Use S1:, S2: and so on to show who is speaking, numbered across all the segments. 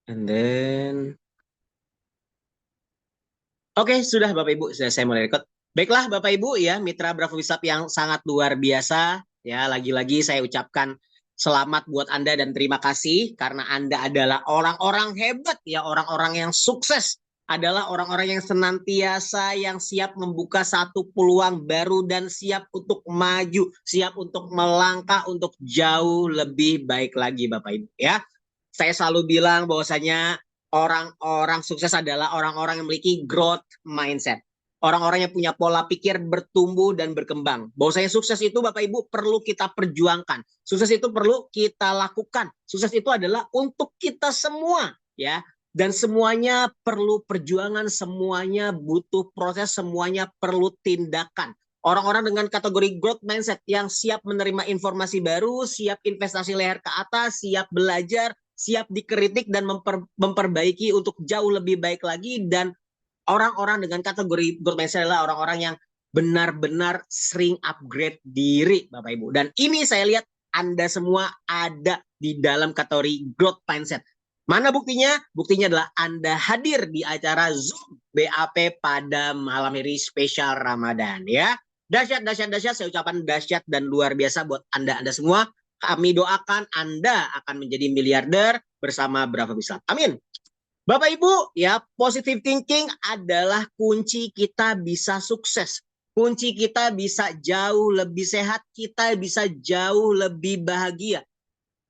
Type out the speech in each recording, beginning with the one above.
S1: And then, oke, sudah Bapak Ibu, sudah saya mulai record. Baiklah Bapak Ibu ya, mitra Bravo Wisap yang sangat luar biasa. Ya, lagi-lagi saya ucapkan selamat buat Anda dan terima kasih karena Anda adalah orang-orang hebat ya, orang-orang yang sukses. Adalah orang-orang yang senantiasa yang siap membuka satu peluang baru dan siap untuk maju, siap untuk melangkah untuk jauh lebih baik lagi Bapak Ibu ya. Saya selalu bilang bahwasanya orang-orang sukses adalah orang-orang yang memiliki growth mindset. Orang-orang yang punya pola pikir bertumbuh dan berkembang. Bahwasanya sukses itu Bapak Ibu perlu kita perjuangkan. Sukses itu perlu kita lakukan. Sukses itu adalah untuk kita semua ya. Dan semuanya perlu perjuangan, semuanya butuh proses, semuanya perlu tindakan. Orang-orang dengan kategori growth mindset yang siap menerima informasi baru, siap investasi leher ke atas, siap belajar, siap dikritik dan memperbaiki untuk jauh lebih baik lagi. Dan orang-orang dengan kategori growth mindset adalah orang-orang yang benar-benar sering upgrade diri Bapak Ibu. Dan ini saya lihat Anda semua ada di dalam kategori growth mindset. Mana buktinya? Buktinya adalah Anda hadir di acara Zoom BAP pada malam hari spesial Ramadan ya. Dahsyat, dahsyat, dahsyat. Saya ucapkan dahsyat dan luar biasa buat Anda semua. Kami doakan Anda akan menjadi miliarder bersama Bravo Bisa. Amin. Bapak Ibu, ya, positive thinking adalah kunci kita bisa sukses. Kunci kita bisa jauh lebih sehat, kita bisa jauh lebih bahagia.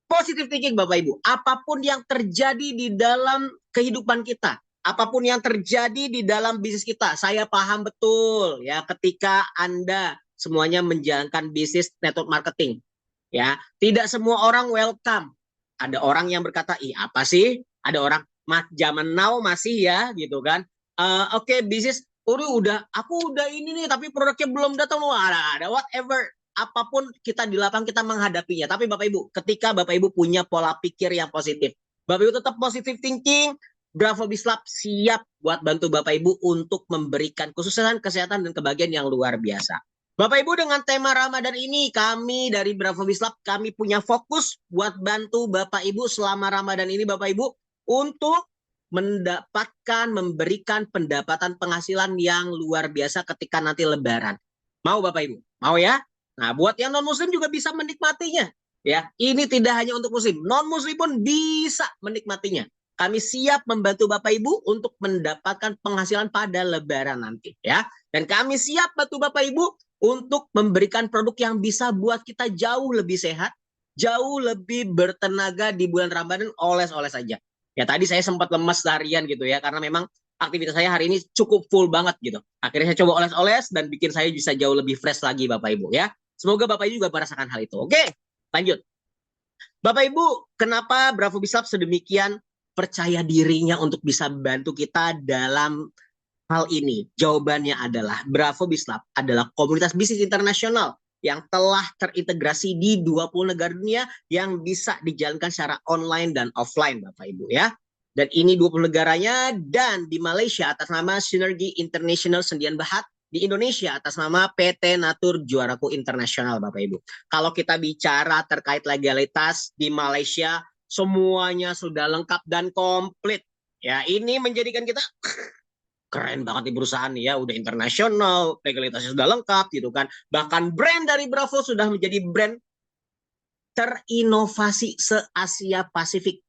S1: Positive thinking Bapak Ibu, apapun yang terjadi di dalam kehidupan kita, apapun yang terjadi di dalam bisnis kita, saya paham betul ya ketika Anda semuanya menjalankan bisnis network marketing. Ya, tidak semua orang welcome. Ada orang yang berkata, "Ih, apa sih?" Ada orang, zaman now masih ya gitu kan. Oke, bisnis aku udah ini nih tapi produknya belum datang loh. Ada whatever, apapun kita di lapangan kita menghadapinya. Tapi Bapak Ibu, ketika Bapak Ibu punya pola pikir yang positif, Bapak Ibu tetap positive thinking, Bravo Bislab siap buat bantu Bapak Ibu untuk memberikan kesuksesan, kesehatan, dan kebahagiaan yang luar biasa. Bapak Ibu, dengan tema Ramadan ini kami dari Bravo Bislab kami punya fokus buat bantu Bapak Ibu selama Ramadan ini Bapak Ibu untuk mendapatkan memberikan pendapatan penghasilan yang luar biasa ketika nanti Lebaran. Mau Bapak Ibu? Mau ya? Nah, buat yang non muslim juga bisa menikmatinya. Ya, ini tidak hanya untuk muslim, non muslim pun bisa menikmatinya. Kami siap membantu Bapak Ibu untuk mendapatkan penghasilan pada Lebaran nanti ya. Dan kami siap bantu Bapak Ibu untuk memberikan produk yang bisa buat kita jauh lebih sehat, jauh lebih bertenaga di bulan Ramadan, oles-oles saja. Ya tadi saya sempat lemas seharian gitu ya, karena memang aktivitas saya hari ini cukup full banget gitu. Akhirnya saya coba oles-oles dan bikin saya bisa jauh lebih fresh lagi Bapak Ibu ya. Semoga Bapak Ibu juga merasakan hal itu. Oke, lanjut. Bapak Ibu, kenapa Bravo Bislab sedemikian percaya dirinya untuk bisa bantu kita dalam hal ini? Jawabannya adalah Bravo Bislab adalah komunitas bisnis internasional yang telah terintegrasi di 20 negara dunia yang bisa dijalankan secara online dan offline Bapak Ibu ya. Dan ini 20 negaranya, dan di Malaysia atas nama Synergy International Sendian Berhad, di Indonesia atas nama PT Natur Juaraku Internasional Bapak Ibu. Kalau kita bicara terkait legalitas di Malaysia, semuanya sudah lengkap dan komplit. Ya, ini menjadikan kita keren banget di perusahaan nih ya, udah internasional, legalitasnya sudah lengkap gitu kan. Bahkan brand dari Bravo sudah menjadi brand terinovasi se-Asia Pasifik.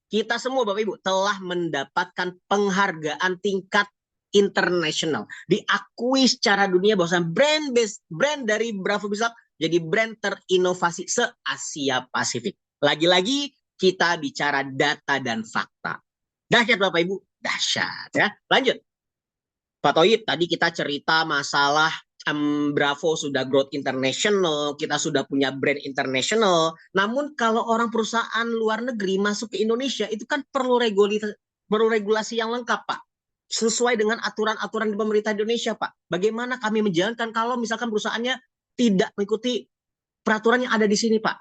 S1: Kita semua Bapak Ibu telah mendapatkan penghargaan tingkat internasional. Diakui secara dunia bahwa brand dari Bravo bisa jadi brand terinovasi se-Asia Pasifik. Lagi-lagi kita bicara data dan fakta. Dahsyat Bapak Ibu, dahsyat ya. Lanjut. Pak Toyib, tadi kita cerita masalah Bravo sudah growth international, kita sudah punya brand international. Namun kalau orang perusahaan luar negeri masuk ke Indonesia itu kan perlu regulasi yang lengkap, Pak. Sesuai dengan aturan-aturan di pemerintah Indonesia, Pak. Bagaimana kami menjalankan kalau misalkan perusahaannya tidak mengikuti peraturan yang ada di sini, Pak?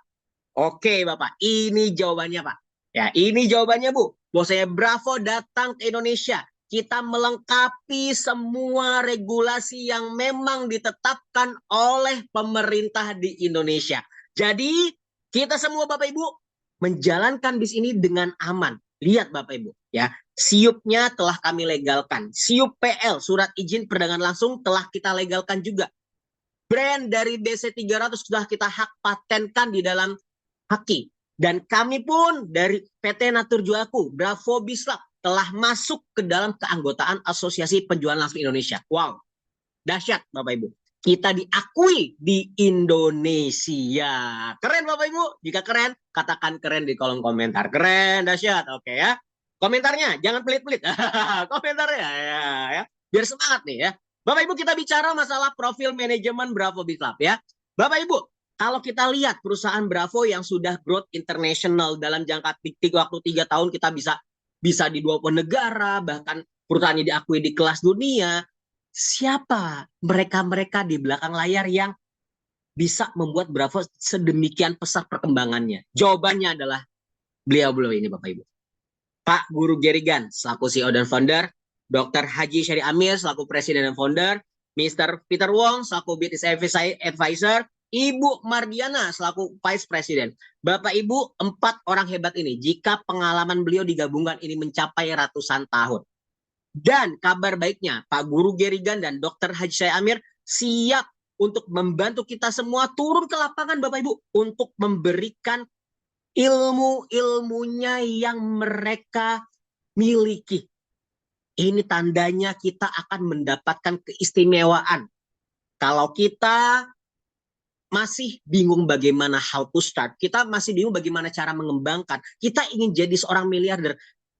S1: Oke, Bapak. Ini jawabannya, Pak. Ya, ini jawabannya, Bu. Bahwasanya Bravo datang ke Indonesia. Kita melengkapi semua regulasi yang memang ditetapkan oleh pemerintah di Indonesia. Jadi, kita semua Bapak Ibu menjalankan bis ini dengan aman. Lihat Bapak Ibu ya, SIUP-nya telah kami legalkan. SIUP PL, surat izin perdagangan langsung, telah kita legalkan juga. Brand dari BC300 sudah kita hak patenkan di dalam Haki. Dan kami pun dari PT Naturjuaku, Bravo Bislab, telah masuk ke dalam keanggotaan Asosiasi Penjualan Langsung Indonesia. Wow, dahsyat Bapak Ibu. Kita diakui di Indonesia. Keren Bapak Ibu? Jika keren, katakan keren di kolom komentar. Keren, dahsyat. Oke ya. Komentarnya, jangan pelit-pelit. Komentarnya ya. Biar semangat nih ya. Bapak Ibu, kita bicara masalah profil manajemen Bravo Bislab ya. Bapak Ibu, kalau kita lihat perusahaan Bravo yang sudah growth international dalam jangka waktu 3 tahun, kita bisa di 20 negara, bahkan perusahaannya diakui di kelas dunia. Siapa mereka-mereka di belakang layar yang bisa membuat Bravo sedemikian pesat perkembangannya? Jawabannya adalah beliau-beliau ini Bapak Ibu. Pak Guru Gerigan selaku CEO dan founder, Dr. Haji Syari Amir selaku presiden dan founder, Mr. Peter Wong selaku business advisor, Ibu Mardiana selaku vice president. Bapak Ibu, 4 orang hebat ini, jika pengalaman beliau digabungkan ini mencapai ratusan tahun. Dan kabar baiknya, Pak Guru Gerigan dan Dr. Haji Syari Amir siap untuk membantu kita semua turun ke lapangan Bapak Ibu untuk memberikan ilmu-ilmunya yang mereka miliki. Ini tandanya kita akan mendapatkan keistimewaan. Kalau kita masih bingung bagaimana how to start, kita masih bingung bagaimana cara mengembangkan, kita ingin jadi seorang miliarder,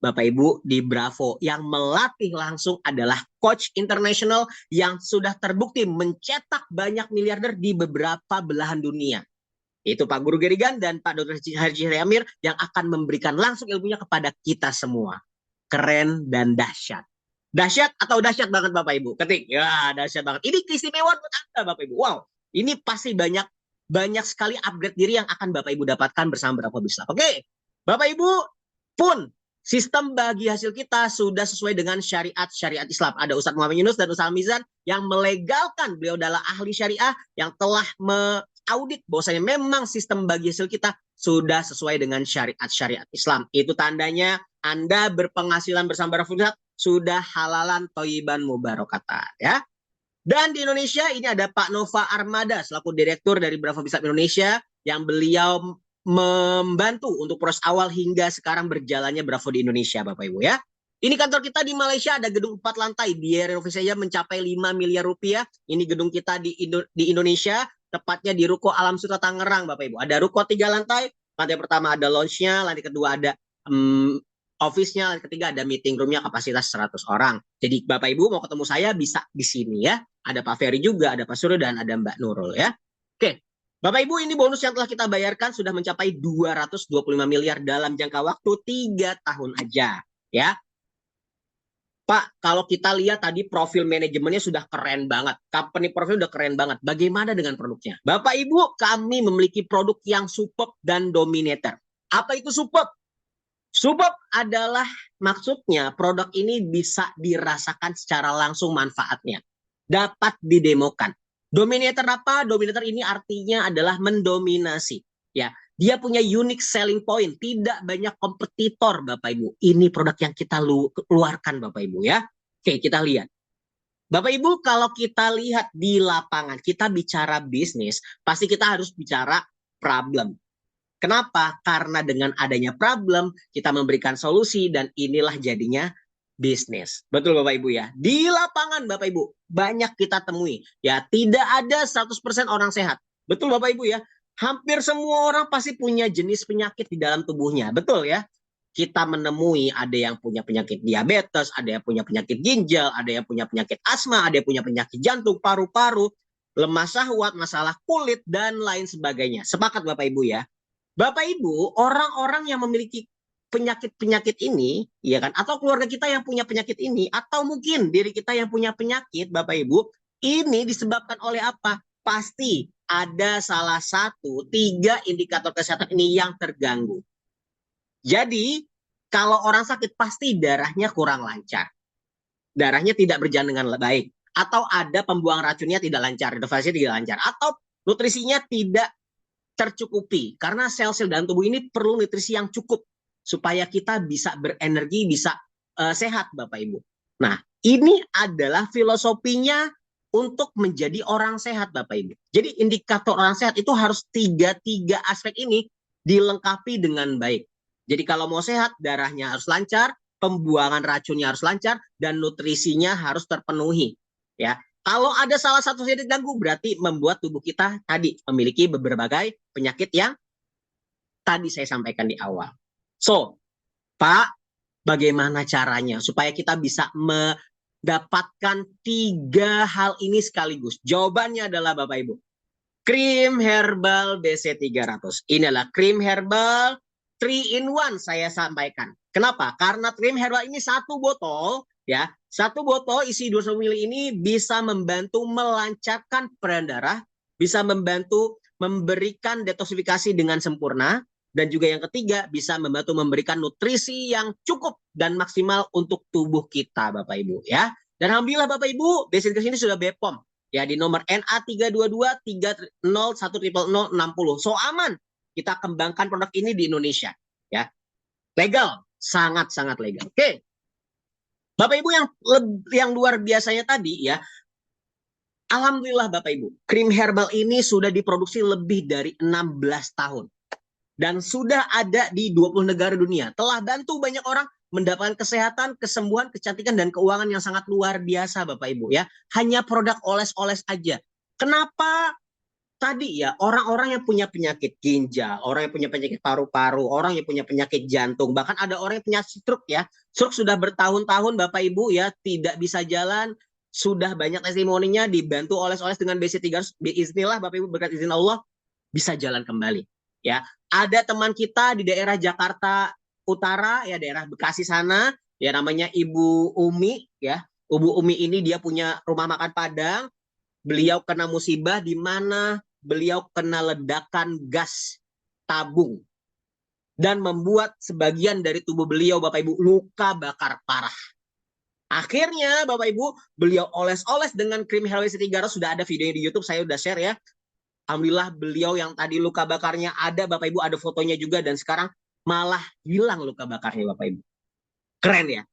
S1: Bapak Ibu di Bravo yang melatih langsung adalah coach internasional yang sudah terbukti mencetak banyak miliarder di beberapa belahan dunia. Itu Pak Guru Gerigan dan Pak Dr. Haji Syari Amir yang akan memberikan langsung ilmunya kepada kita semua. Keren dan dahsyat. Dahsyat atau dahsyat banget Bapak Ibu? Ketik. Ya, dahsyat banget. Ini keistimewaan buat Anda Bapak Ibu. Wow. Ini pasti banyak sekali upgrade diri yang akan Bapak Ibu dapatkan bersama Bravo Bislab. Oke. Bapak Ibu pun sistem bagi hasil kita sudah sesuai dengan syariat Islam. Ada Ustadz Muhammad Yunus dan Ustadz Mizan yang melegalkan. Beliau adalah ahli syariah yang telah audit bahwasanya memang sistem bagi hasil kita sudah sesuai dengan syariat Islam. Itu tandanya Anda berpenghasilan bersama Bravo Bislab sudah halalan toyiban mubarokatan ya. Dan di Indonesia ini ada Pak Nova Armada selaku direktur dari Bravo Bislab Indonesia yang beliau membantu untuk proses awal hingga sekarang berjalannya Bravo di Indonesia Bapak Ibu ya. Ini kantor kita di Malaysia, ada gedung 4 lantai, biaya renovasi saja mencapai 5 miliar rupiah. Ini gedung kita di Indonesia, tepatnya di Ruko Alam Sutra Tangerang Bapak Ibu. Ada ruko 3 lantai, lantai pertama ada lounge-nya, lantai kedua ada office-nya, lantai ketiga ada meeting room-nya kapasitas 100 orang. Jadi Bapak Ibu mau ketemu saya bisa di sini ya. Ada Pak Ferry juga, ada Pak Suryo dan ada Mbak Nurul ya. Oke. Bapak Ibu, ini bonus yang telah kita bayarkan sudah mencapai 225 miliar dalam jangka waktu 3 tahun aja ya. Pak, kalau kita lihat tadi profil manajemennya sudah keren banget. Company profil sudah keren banget. Bagaimana dengan produknya? Bapak Ibu, kami memiliki produk yang superb dan dominator. Apa itu superb? Superb adalah maksudnya produk ini bisa dirasakan secara langsung manfaatnya. Dapat didemokan. Dominator apa? Dominator ini artinya adalah mendominasi. Ya, dia punya unique selling point, tidak banyak kompetitor Bapak Ibu. Ini produk yang kita keluarkan Bapak Ibu ya. Oke, kita lihat. Bapak Ibu, kalau kita lihat di lapangan, kita bicara bisnis, pasti kita harus bicara problem. Kenapa? Karena dengan adanya problem, kita memberikan solusi dan inilah jadinya bisnis. Betul Bapak Ibu ya. Di lapangan Bapak Ibu, banyak kita temui. Ya, tidak ada 100% orang sehat. Betul Bapak Ibu ya. Hampir semua orang pasti punya jenis penyakit di dalam tubuhnya. Betul ya. Kita menemui ada yang punya penyakit diabetes, ada yang punya penyakit ginjal, ada yang punya penyakit asma, ada yang punya penyakit jantung, paru-paru, lemah syahwat, masalah kulit, dan lain sebagainya. Sepakat Bapak Ibu ya. Bapak Ibu, orang-orang yang memiliki penyakit-penyakit ini, ya kan, atau keluarga kita yang punya penyakit ini, atau mungkin diri kita yang punya penyakit, Bapak Ibu, ini disebabkan oleh apa? Pasti ada salah satu 3 indikator kesehatan ini yang terganggu. Jadi, kalau orang sakit pasti darahnya kurang lancar. Darahnya tidak berjalan dengan baik. Atau ada pembuangan racunnya tidak lancar, renovasinya tidak lancar. Atau nutrisinya tidak tercukupi. Karena sel-sel dalam tubuh ini perlu nutrisi yang cukup. supaya kita bisa berenergi, bisa sehat Bapak Ibu. Nah, ini adalah filosofinya untuk menjadi orang sehat Bapak Ibu. Jadi indikator orang sehat itu harus tiga aspek ini dilengkapi dengan baik. Jadi kalau mau sehat, darahnya harus lancar, pembuangan racunnya harus lancar, dan nutrisinya harus terpenuhi. Ya, kalau ada salah satu yang diganggu, berarti membuat tubuh kita tadi memiliki berbagai penyakit yang tadi saya sampaikan di awal. So, Pak, bagaimana caranya supaya kita bisa mendapatkan tiga hal ini sekaligus? Jawabannya adalah Bapak Ibu, krim herbal BC 300. Inilah krim herbal 3 in 1 saya sampaikan. Kenapa? Karena krim herbal ini satu botol, ya, satu botol isi 200 ml ini bisa membantu melancarkan peredaran darah, bisa membantu memberikan detoksifikasi dengan sempurna, dan juga yang ketiga bisa membantu memberikan nutrisi yang cukup dan maksimal untuk tubuh kita Bapak Ibu ya. Dan alhamdulillah Bapak Ibu, BC ini sudah BPOM ya di nomor NA 322 30101060. So aman kita kembangkan produk ini di Indonesia ya. Legal, sangat-sangat legal. Oke. Bapak Ibu yang luar biasanya tadi ya. Alhamdulillah Bapak Ibu, krim herbal ini sudah diproduksi lebih dari 16 tahun. Dan sudah ada di 20 negara dunia. Telah bantu banyak orang mendapatkan kesehatan, kesembuhan, kecantikan, dan keuangan yang sangat luar biasa Bapak Ibu ya. Hanya produk oles-oles aja. Kenapa tadi ya orang-orang yang punya penyakit ginjal, orang yang punya penyakit paru-paru, orang yang punya penyakit jantung, bahkan ada orang yang punya stroke ya. Stroke sudah bertahun-tahun Bapak Ibu ya tidak bisa jalan, sudah banyak testimoninya dibantu oles-oles dengan BC300. Bismillah Bapak Ibu berkat izin Allah bisa jalan kembali. Ya, ada teman kita di daerah Jakarta Utara ya, daerah Bekasi sana ya, namanya Ibu Umi ya. Ibu Umi ini dia punya rumah makan Padang. Beliau kena musibah di mana beliau kena ledakan gas tabung dan membuat sebagian dari tubuh beliau Bapak Ibu luka bakar parah. Akhirnya Bapak Ibu beliau oles-oles dengan krim herbal BC 300, sudah ada videonya di YouTube, saya udah share ya. Alhamdulillah beliau yang tadi luka bakarnya ada Bapak Ibu, ada fotonya juga, dan sekarang malah hilang luka bakarnya Bapak Ibu. Keren ya.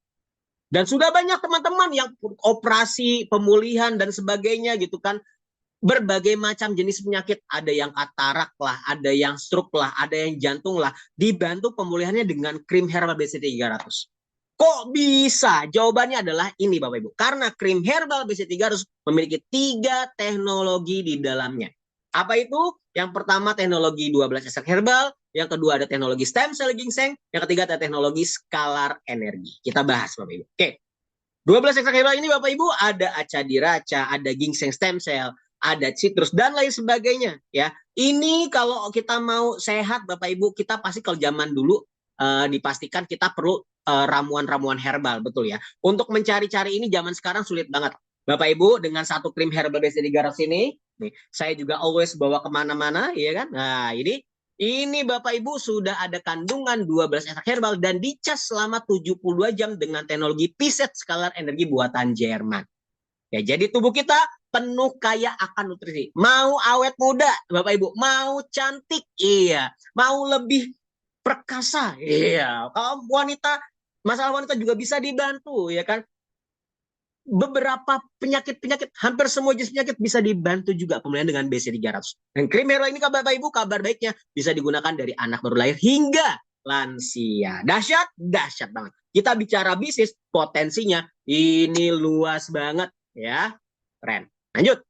S1: Dan sudah banyak teman-teman yang operasi pemulihan dan sebagainya gitu kan. Berbagai macam jenis penyakit, ada yang katarak lah, ada yang stroke lah, ada yang jantung lah, dibantu pemulihannya dengan krim herbal BC 300. Kok bisa? Jawabannya adalah ini Bapak Ibu. Karena krim herbal BC 300 memiliki 3 teknologi di dalamnya. Apa itu? Yang pertama teknologi 12 ekstrak herbal, yang kedua ada teknologi stem cell ginseng, yang ketiga ada teknologi skalar energi. Kita bahas Bapak Ibu. Oke. 12 ekstrak herbal ini Bapak Ibu ada acadiraca, ada ginseng stem cell, ada citrus dan lain sebagainya ya. Ini kalau kita mau sehat Bapak Ibu, kita pasti kalau zaman dulu dipastikan kita perlu ramuan-ramuan herbal, betul ya. Untuk mencari-cari ini zaman sekarang sulit banget. Bapak Ibu dengan satu krim herbal BC 300 ini, nih, saya juga always bawa kemana-mana, ya kan? Nah ini Bapak Ibu sudah ada kandungan 12 ekstrak herbal dan dicas selama 72 jam dengan teknologi PZ skalar energi buatan Jerman. Ya, jadi tubuh kita penuh kaya akan nutrisi. Mau awet muda, Bapak Ibu, mau cantik, iya, mau lebih perkasa, iya. Kalau wanita, masalah wanita juga bisa dibantu, ya kan? Beberapa penyakit-penyakit, hampir semua jenis penyakit bisa dibantu juga pemulihan dengan BC 300. Dan krim herbal ini Bapak Ibu, kabar baiknya bisa digunakan dari anak baru lahir hingga lansia. Dahsyat, dahsyat banget. Kita bicara bisnis, potensinya ini luas banget ya. Keren. Lanjut.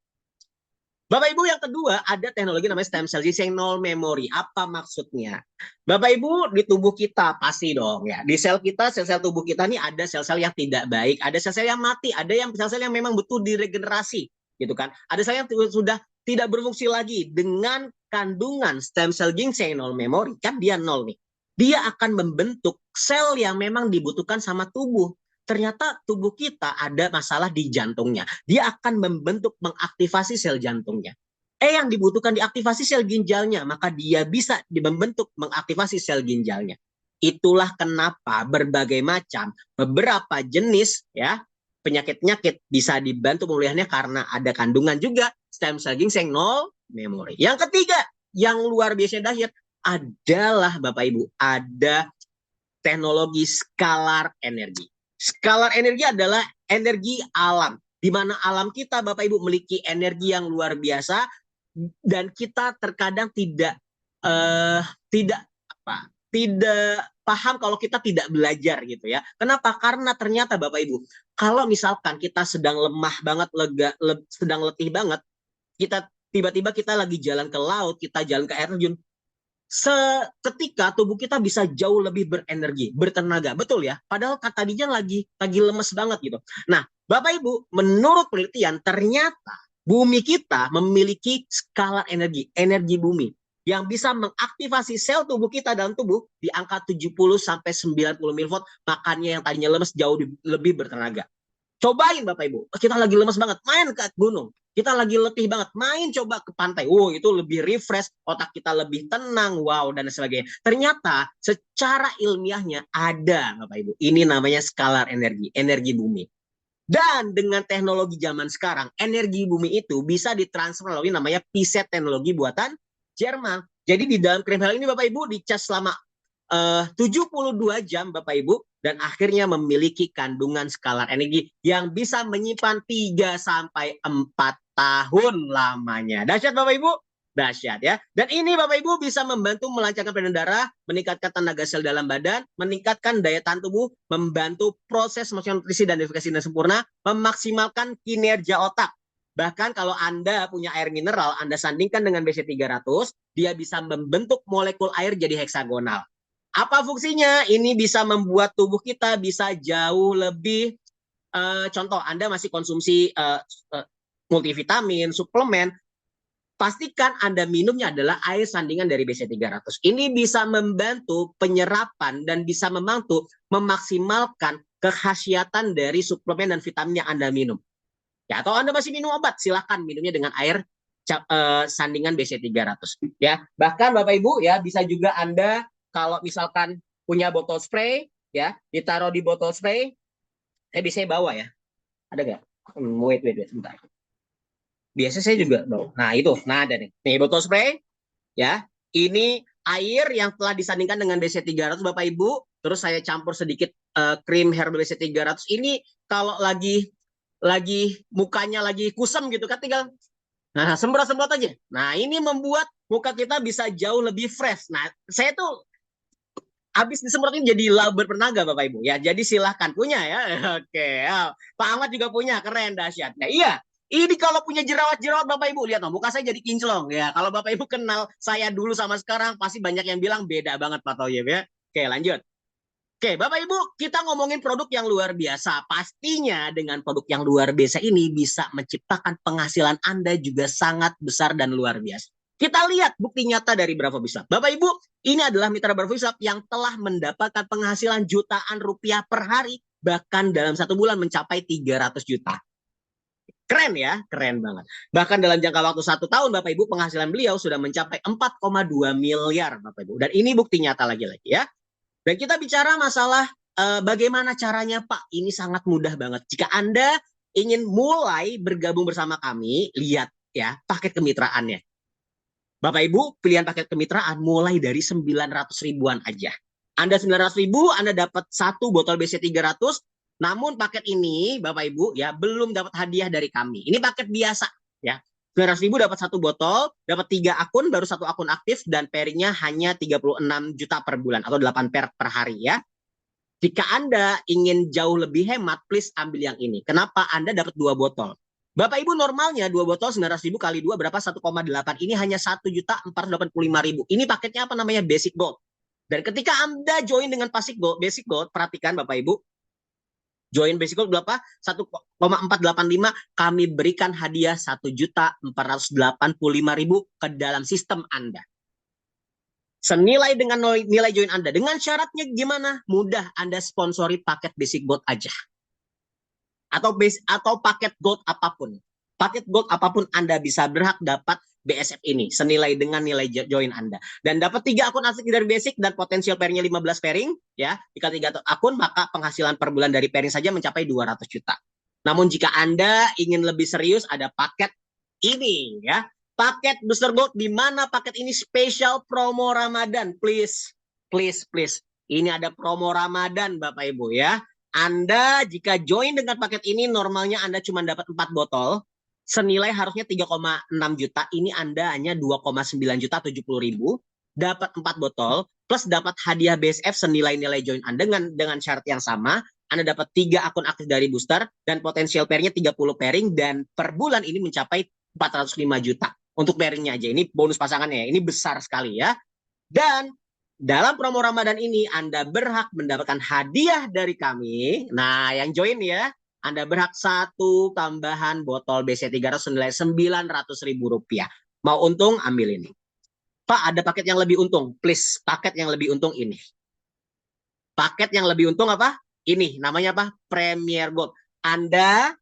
S1: Bapak Ibu yang kedua ada teknologi namanya stem cell ginseng nol memori. Apa maksudnya? Bapak Ibu di tubuh kita pasti dong ya. Di sel kita, sel-sel tubuh kita nih ada sel-sel yang tidak baik, ada sel-sel yang mati, ada yang sel-sel yang memang butuh diregenerasi gitu kan. Ada sel yang sudah tidak berfungsi lagi. Dengan kandungan stem cell ginseng nol memori, kan dia nol nih. Dia akan membentuk sel yang memang dibutuhkan sama tubuh. Ternyata tubuh kita ada masalah di jantungnya. Dia akan membentuk, mengaktifasi sel jantungnya. Yang dibutuhkan diaktifasi sel ginjalnya, maka dia bisa membentuk, mengaktifasi sel ginjalnya. Itulah kenapa berbagai macam, beberapa jenis ya penyakit-penyakit bisa dibantu pemulihannya karena ada kandungan juga stem cell ginseng nol memori. Yang ketiga, yang luar biasa dahsyat adalah Bapak Ibu, ada teknologi scalar energi. Scalar energi adalah energi alam, di mana alam kita Bapak Ibu memiliki energi yang luar biasa dan kita terkadang tidak tidak paham kalau kita tidak belajar gitu ya. Kenapa? Karena ternyata Bapak Ibu, kalau misalkan kita sedang lemah banget, sedang letih banget, kita tiba-tiba kita lagi jalan ke laut, kita jalan ke air terjun, seketika tubuh kita bisa jauh lebih berenergi, bertenaga, betul ya? Padahal tadinya lagi lemes banget gitu. Nah, Bapak Ibu, menurut penelitian ternyata bumi kita memiliki skala energi, energi bumi yang bisa mengaktifasi sel tubuh kita dalam tubuh di angka 70 sampai 90 mV, makanya yang tadinya lemes jauh lebih bertenaga. Cobain Bapak Ibu, kita lagi lemes banget, main ke gunung. Kita lagi letih banget, main coba ke pantai. Wow, itu lebih refresh, otak kita lebih tenang, wow, dan sebagainya. Ternyata secara ilmiahnya ada, Bapak Ibu. Ini namanya scalar energi, energi bumi. Dan dengan teknologi zaman sekarang, energi bumi itu bisa ditransfer melalui namanya PZ teknologi buatan Jerman. Jadi di dalam krim hal ini Bapak Ibu dicas selama 72 jam Bapak Ibu, dan akhirnya memiliki kandungan skalar energi yang bisa menyimpan 3 sampai 4 tahun lamanya. Dahsyat Bapak Ibu? Dahsyat ya. Dan ini Bapak Ibu bisa membantu melancarkan peredaran darah, meningkatkan tenaga sel dalam badan, meningkatkan daya tahan tubuh, membantu proses nutrisi dan detoksifikasi dan sempurna, memaksimalkan kinerja otak. Bahkan kalau Anda punya air mineral, Anda sandingkan dengan BC300, dia bisa membentuk molekul air jadi heksagonal. Apa fungsinya? Ini bisa membuat tubuh kita bisa jauh lebih, contoh Anda masih konsumsi multivitamin, suplemen, pastikan Anda minumnya adalah air sandingan dari BC300. Ini bisa membantu penyerapan dan bisa membantu memaksimalkan kekhasiatan dari suplemen dan vitamin yang Anda minum. Ya, atau Anda masih minum obat, silakan minumnya dengan air sandingan BC300. Ya, bahkan Bapak Ibu ya bisa juga Anda kalau misalkan punya botol spray ya, ditaruh di botol spray. Bisa bawa ya. Ada nggak? Wait, sebentar. Biasa saya juga bawa. Nah, itu. Nah, ada nih. Nih botol spray ya. Ini air yang telah disandingkan dengan BC300 Bapak Ibu. Terus saya campur sedikit krim herbal BC300. Ini kalau lagi mukanya lagi kusam gitu kan, tinggal semprot-semprot aja. Nah, ini membuat muka kita bisa jauh lebih fresh. Nah, saya tuh habis disemprotin jadi bertenaga Bapak Ibu ya. Jadi silahkan punya ya. Oke. Ya. Pak Ahmad juga punya, keren dahsyat. Ya, iya. Ini kalau punya jerawat-jerawat Bapak Ibu lihat, muka saya jadi kinclong ya. Kalau Bapak Ibu kenal saya dulu sama sekarang pasti banyak yang bilang beda banget Pak Toyib ya. Oke, lanjut. Oke, Bapak Ibu, kita ngomongin produk yang luar biasa. Pastinya dengan produk yang luar biasa ini bisa menciptakan penghasilan Anda juga sangat besar dan luar biasa. Kita lihat bukti nyata dari Bravo Bislab. Bapak Ibu, ini adalah mitra Bravo Bislab yang telah mendapatkan penghasilan jutaan rupiah per hari, bahkan dalam 1 bulan mencapai 300 juta. Keren ya, keren banget. Bahkan dalam jangka waktu 1 tahun, Bapak Ibu, penghasilan beliau sudah mencapai 4,2 miliar, Bapak Ibu. Dan ini bukti nyata lagi-lagi ya. Dan kita bicara masalah bagaimana caranya Pak, ini sangat mudah banget. Jika Anda ingin mulai bergabung bersama kami, lihat ya paket kemitraannya. Bapak Ibu, pilihan paket kemitraan mulai dari 900 ribuan aja. Anda 900 ribu, Anda dapat 1 botol BC300, namun paket ini Bapak Ibu ya belum dapat hadiah dari kami. Ini paket biasa ya. 900 ribu dapat 1 botol, dapat 3 akun, baru 1 akun aktif, dan pairingnya hanya 36 juta per bulan atau 8 pair per hari ya. Jika Anda ingin jauh lebih hemat, please ambil yang ini. Kenapa? Anda dapat 2 botol. Bapak Ibu normalnya 2 botol 900 ribu kali 2 berapa? 1,8. Ini hanya 1.485.000. Ini paketnya apa namanya? Basic Gold. Dan ketika Anda join dengan Basic Gold, perhatikan Bapak Ibu, join Basic Gold berapa? 1,485, kami berikan hadiah 1.485.000 ke dalam sistem Anda. Senilai dengan nilai join Anda. Dengan syaratnya gimana? Mudah, Anda sponsori paket Basic Gold aja. Atau paket Gold apapun. Paket Gold apapun Anda bisa berhak dapat BSF ini senilai dengan nilai join Anda. Dan dapat 3 akun asli dari Basic dan potensial pairingnya 15 pairing ya. Jika 3 akun maka penghasilan per bulan dari pairing saja mencapai 200 juta. Namun jika Anda ingin lebih serius ada paket ini ya. Paket Booster Gold, di mana paket ini spesial promo Ramadan. Please. Ini ada promo Ramadan Bapak Ibu ya. Anda jika join dengan paket ini normalnya Anda cuma dapat 4 botol. Senilai harusnya 3,6 juta. Ini Anda hanya 2,9 juta 70.000. Dapat 4 botol. Plus dapat hadiah BSF senilai-nilai join Anda dengan syarat yang sama. Anda dapat 3 akun aktif dari booster. Dan potensial pairnya 30 pairing. Dan per bulan ini mencapai 405 juta. Untuk pairingnya aja. Ini bonus pasangannya ya. Ini besar sekali ya. Dan dalam promo Ramadan ini Anda berhak mendapatkan hadiah dari kami. Nah, yang join ya, Anda berhak 1 tambahan botol BC300 senilai Rp900.000. Mau untung, ambil ini. Pak, ada paket yang lebih untung. Please, paket yang lebih untung ini. Paket yang lebih untung apa? Ini, namanya apa? Premier Gold. Anda,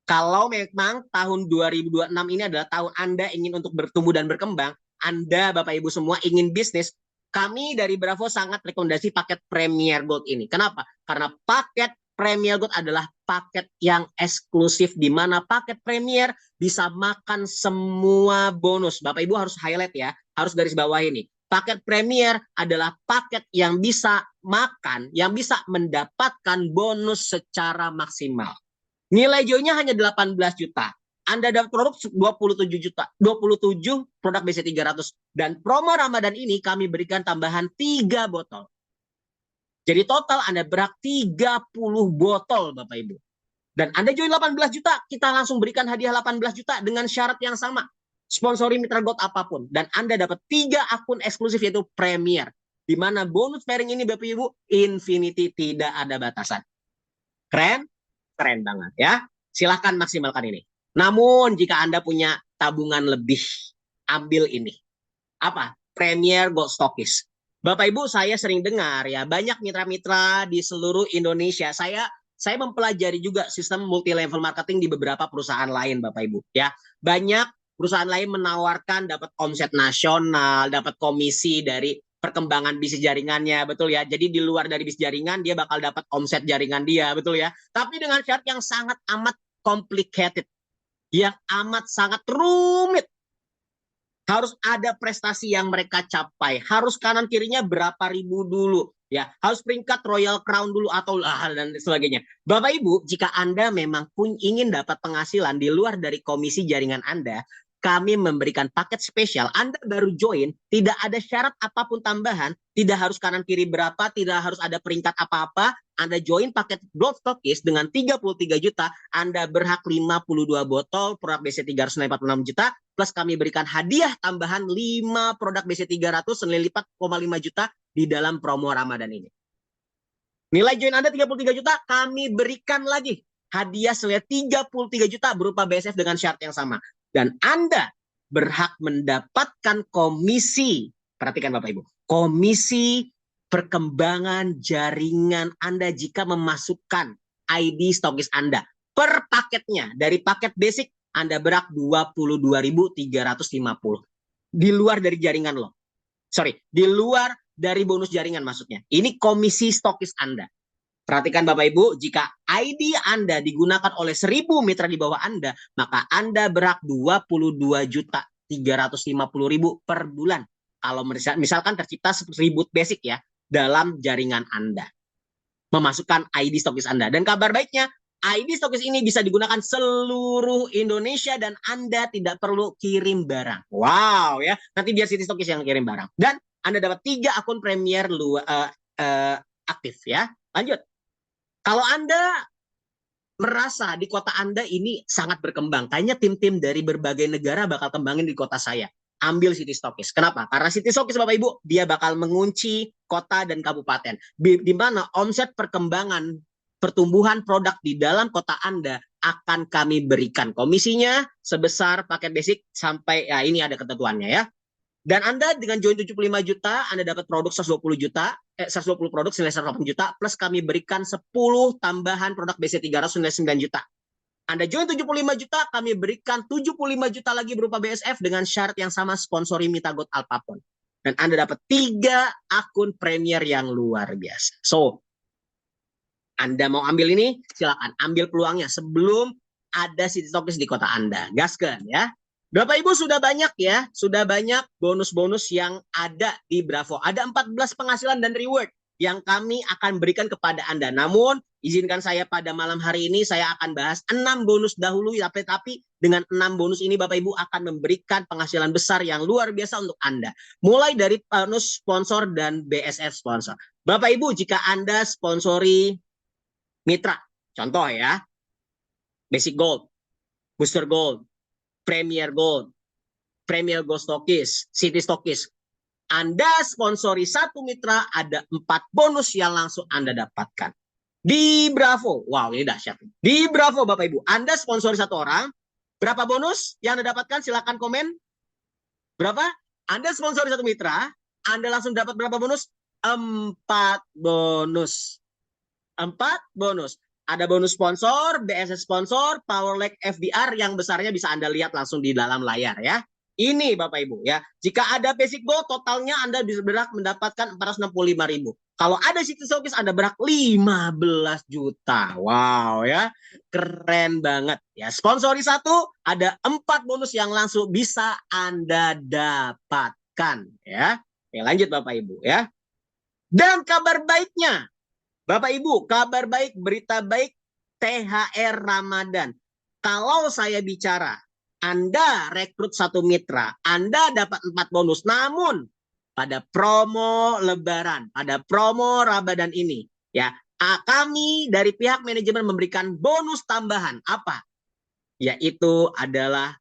S1: kalau memang tahun 2026 ini adalah tahun Anda ingin untuk bertumbuh dan berkembang, Anda, Bapak Ibu semua ingin bisnis, kami dari Bravo sangat rekomendasi paket Premier Gold ini. Kenapa? Karena paket Premier Gold adalah paket yang eksklusif di mana paket Premier bisa makan semua bonus. Bapak Ibu harus highlight ya, harus garis bawah ini. Paket Premier adalah paket yang bisa makan, yang bisa mendapatkan bonus secara maksimal. Nilai joinnya hanya 18 juta. Anda dapat produk 27 juta, 27 produk BC300. Dan promo Ramadan ini kami berikan tambahan 3 botol. Jadi total Anda berhak 30 botol Bapak Ibu. Dan Anda join 18 juta, kita langsung berikan hadiah 18 juta dengan syarat yang sama. Sponsori Mitra Gold apapun. Dan Anda dapat 3 akun eksklusif yaitu Premier. Di mana bonus pairing ini Bapak Ibu, infinity, tidak ada batasan. Keren? Keren banget ya. Silahkan maksimalkan ini. Namun jika Anda punya tabungan lebih, ambil ini. Apa? Premier Gold Stockist. Bapak Ibu, saya sering dengar ya, banyak mitra-mitra di seluruh Indonesia. Saya mempelajari juga sistem multi level marketing di beberapa perusahaan lain Bapak Ibu ya. Banyak perusahaan lain menawarkan dapat omset nasional, dapat komisi dari perkembangan bisnis jaringannya, betul ya. Jadi di luar dari bisnis jaringan dia bakal dapat omset jaringan dia, betul ya. Tapi dengan syarat yang sangat amat complicated, yang amat sangat rumit. Harus ada prestasi yang mereka capai, harus kanan kirinya berapa ribu dulu, ya, harus peringkat Royal Crown dulu atau dan sebagainya. Bapak Ibu, jika Anda memang ingin dapat penghasilan di luar dari komisi jaringan Anda, kami memberikan paket spesial. Anda baru join, tidak ada syarat apapun tambahan, tidak harus kanan kiri berapa, tidak harus ada peringkat apa-apa. Anda join paket Gold Stockist dengan 33 juta, Anda berhak 52 botol produk BC300 senilai 46 juta, plus kami berikan hadiah tambahan 5 produk BC300 senilai 4,5 juta di dalam promo Ramadan ini. Nilai join Anda 33 juta, kami berikan lagi hadiah senilai 33 juta berupa BSF dengan syarat yang sama. Dan Anda berhak mendapatkan komisi, perhatikan Bapak Ibu, komisi perkembangan jaringan Anda jika memasukkan ID stokis Anda. Per paketnya, dari paket basic, Anda berhak 22.350. Di luar dari jaringan lo. Sorry, di luar dari bonus jaringan maksudnya. Ini komisi stokis Anda. Perhatikan Bapak Ibu, jika ID Anda digunakan oleh 1.000 mitra di bawah Anda, maka Anda berhak 22.350.000 per bulan. Kalau misalkan tercipta 1.000 basic ya, dalam jaringan Anda. Memasukkan ID stokis Anda. Dan kabar baiknya, ID stokis ini bisa digunakan seluruh Indonesia dan Anda tidak perlu kirim barang. Wow ya, nanti biar City Stokis yang kirim barang. Dan Anda dapat 3 akun Premier aktif ya. Lanjut. Kalau Anda merasa di kota Anda ini sangat berkembang, kayaknya tim-tim dari berbagai negara bakal kembangin di kota saya. Ambil City Stokis. Kenapa? Karena City Stokis Bapak Ibu, dia bakal mengunci kota dan kabupaten. Di mana omset perkembangan pertumbuhan produk di dalam kota Anda akan kami berikan komisinya sebesar paket basic sampai, ya ini ada ketentuannya ya. Dan Anda dengan join 75 juta, Anda dapat produk 120 juta, 120 produk senilai 180 juta, plus kami berikan 10 tambahan produk BC300 senilai 9 juta. Anda join 75 juta, kami berikan 75 juta lagi berupa BSF dengan syarat yang sama, sponsori Mitra Gold apapun. Dan Anda dapat 3 akun Premier yang luar biasa. So, Anda mau ambil ini, silakan ambil peluangnya sebelum ada City Stokis di kota Anda. Gaskan ya. Bapak Ibu sudah banyak ya, sudah banyak bonus-bonus yang ada di Bravo. Ada 14 penghasilan dan reward yang kami akan berikan kepada Anda. Namun, izinkan saya pada malam hari ini saya akan bahas 6 bonus dahulu, tapi dengan 6 bonus ini Bapak Ibu akan memberikan penghasilan besar yang luar biasa untuk Anda. Mulai dari bonus sponsor dan BSF sponsor. Bapak Ibu, jika Anda sponsori mitra, contoh ya, Basic Gold, Booster Gold, Premier Gold, Premier Gold Stockist, City Stockist. Anda sponsori satu mitra, ada 4 bonus yang langsung Anda dapatkan. Di Bravo, wow ini dahsyat. Di Bravo Bapak Ibu, Anda sponsori satu orang, berapa bonus yang Anda dapatkan? Silakan komen. Berapa? Anda sponsori satu mitra, Anda langsung dapat berapa bonus? 4 bonus. 4 bonus. Ada bonus sponsor, BSS sponsor, Power Leg FDR yang besarnya bisa Anda lihat langsung di dalam layar ya. Ini Bapak Ibu ya. Jika ada basic goal totalnya Anda bisa berhak mendapatkan 465.000. Kalau ada City Showcase Anda berhak 15 juta. Wow ya. Keren banget ya. Sponsori satu ada 4 bonus yang langsung bisa Anda dapatkan ya. Oke, lanjut Bapak Ibu ya. Dan kabar baiknya Bapak Ibu, kabar baik, berita baik, THR Ramadan. Kalau saya bicara, Anda rekrut satu mitra, Anda dapat 4 bonus. Namun, pada promo Lebaran, pada promo Ramadan ini, ya kami dari pihak manajemen memberikan bonus tambahan. Apa? Yaitu adalah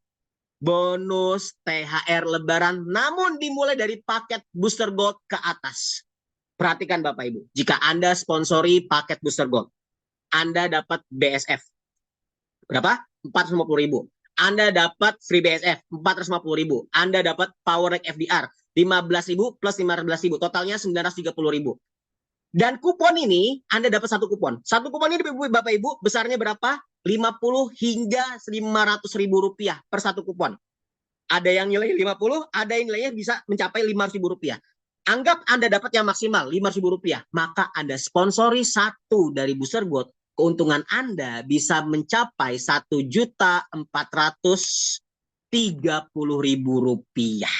S1: bonus THR Lebaran, namun dimulai dari paket Booster Gold ke atas. Perhatikan Bapak Ibu, jika Anda sponsori paket Booster Gold, Anda dapat BSF. Berapa? 450.000. Anda dapat free BSF 450.000. Anda dapat Power Rate FDR 15.000 plus 15.000. Totalnya 930.000. Dan kupon ini Anda dapat satu kupon. Satu kupon ini Bapak Ibu besarnya berapa? 50 hingga 500.000 rupiah per satu kupon. Ada yang nilai 50, ada yang nilainya bisa mencapai 500.000 rupiah. Anggap Anda dapat yang maksimal 5.000 rupiah, maka Anda sponsori satu dari Booster Gold, keuntungan Anda bisa mencapai 1.430.000 rupiah.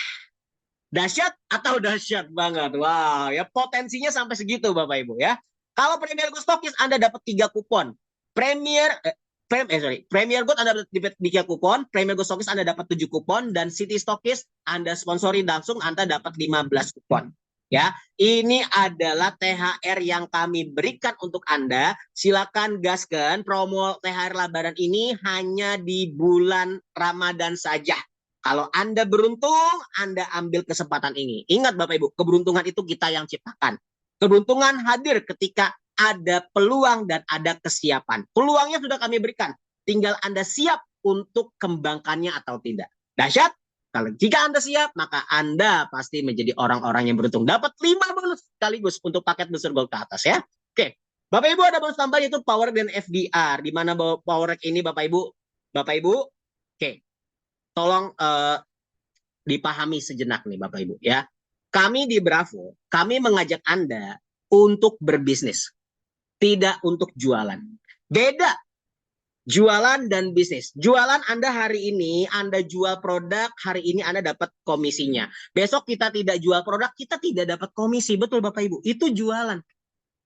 S1: Dahsyat atau dahsyat banget? Wow, ya potensinya sampai segitu Bapak Ibu ya. Kalau Premier Gold Stockist Anda dapat 3 kupon. Premier Gold Anda dapat 3 kupon, Premier Gold Stockist Anda dapat 7 kupon, dan City Stockist Anda sponsori langsung Anda dapat 15 kupon. Ya, ini adalah THR yang kami berikan untuk Anda. Silakan gaskan promo THR Lebaran ini hanya di bulan Ramadan saja. Kalau Anda beruntung, Anda ambil kesempatan ini. Ingat Bapak Ibu, keberuntungan itu kita yang ciptakan. Keberuntungan hadir ketika ada peluang dan ada kesiapan. Peluangnya sudah kami berikan. Tinggal Anda siap untuk kembangkannya atau tidak. Dahsyat? Kalau jika Anda siap, maka Anda pasti menjadi orang-orang yang beruntung. Dapat 5 bonus sekaligus untuk paket Booster Gold ke atas ya. Oke. Bapak Ibu ada bonus tambahan yaitu Power dan FDR. Di mana Power ini Bapak Ibu, oke. Tolong dipahami sejenak nih Bapak Ibu ya. Kami di Bravo, kami mengajak Anda untuk berbisnis, tidak untuk jualan. Beda jualan dan bisnis. Jualan Anda hari ini, Anda jual produk, hari ini Anda dapat komisinya. Besok kita tidak jual produk, kita tidak dapat komisi. Betul Bapak Ibu, itu jualan.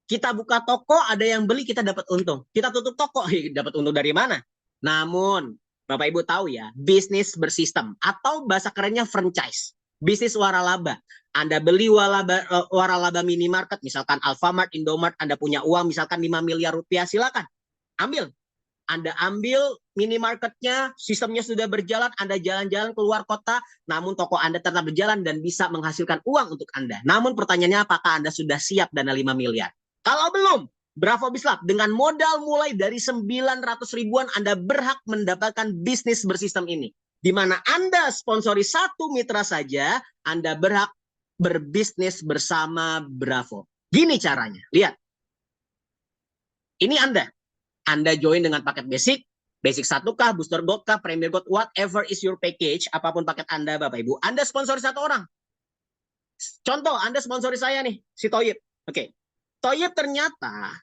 S1: Kita buka toko, ada yang beli, kita dapat untung. Kita tutup toko, dapat untung dari mana? Namun, Bapak Ibu tahu ya, bisnis bersistem atau bahasa kerennya franchise. Bisnis waralaba. Anda beli waralaba minimarket, misalkan Alfamart, Indomart, Anda punya uang misalkan 5 miliar rupiah, silakan. Ambil. Anda ambil minimarketnya, sistemnya sudah berjalan, Anda jalan-jalan keluar kota, namun toko Anda tetap berjalan dan bisa menghasilkan uang untuk Anda. Namun pertanyaannya apakah Anda sudah siap dana 5 miliar? Kalau belum, Bravo Bislab dengan modal mulai dari 900 ribuan Anda berhak mendapatkan bisnis bersistem ini. Di mana Anda sponsori satu mitra saja, Anda berhak berbisnis bersama Bravo. Gini caranya, lihat. Ini Anda join dengan paket basic 1 kah, Booster Gold kah, Premier Gold, whatever is your package, apapun paket Anda Bapak Ibu, Anda sponsori satu orang. Contoh, Anda sponsori saya nih, si Toyib. Oke. Toyib ternyata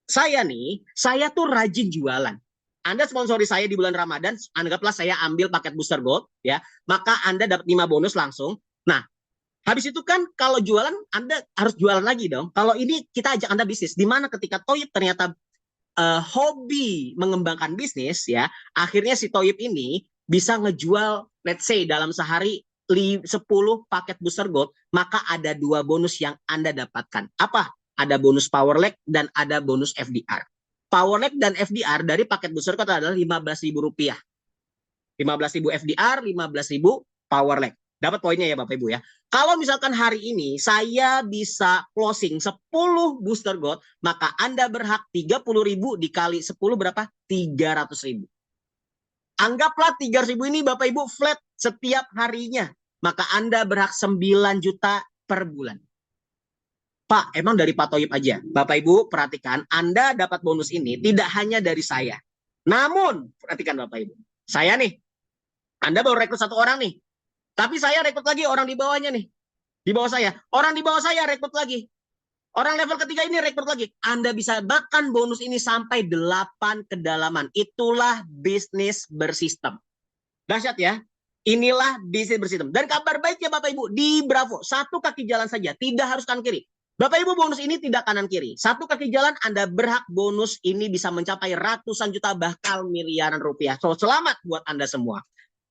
S1: saya tuh rajin jualan. Anda sponsori saya di bulan Ramadan, anggaplah saya ambil paket booster gold, ya, maka Anda dapat 5 bonus langsung. Nah, habis itu kan kalau jualan Anda harus jualan lagi dong. Kalau ini kita ajak Anda bisnis, di mana ketika Toyib ternyata hobi mengembangkan bisnis, ya, akhirnya si Toyib ini bisa ngejual, let's say dalam sehari 10 paket booster gold, maka ada 2 bonus yang Anda dapatkan. Apa? Ada bonus power leg dan ada bonus FDR. Power leg dan FDR dari paket booster gold adalah Rp15.000. 15.000 FDR, 15.000 power leg. Dapat poinnya ya Bapak Ibu ya. Kalau misalkan hari ini saya bisa closing 10 booster gold, maka Anda berhak 30.000 dikali 10 berapa? 300.000. Anggaplah 300.000 ini Bapak Ibu flat setiap harinya. Maka Anda berhak 9 juta per bulan. Pak, emang dari Pak Toyib aja. Bapak Ibu perhatikan, Anda dapat bonus ini tidak hanya dari saya. Namun, perhatikan Bapak Ibu. Saya nih, Anda baru rekrut 1 orang nih. Tapi saya rekrut lagi orang di bawahnya nih. Di bawah saya. Orang di bawah saya rekrut lagi. Orang level ketiga ini rekrut lagi. Anda bisa bahkan bonus ini sampai 8 kedalaman. Itulah bisnis bersistem. Dahsyat ya. Inilah bisnis bersistem. Dan kabar baiknya Bapak Ibu, di Bravo, 1 kaki jalan saja. Tidak harus kanan kiri. Bapak Ibu, bonus ini tidak kanan kiri. 1 kaki jalan Anda berhak bonus ini bisa mencapai ratusan juta bahkan miliaran rupiah. So, selamat buat Anda semua.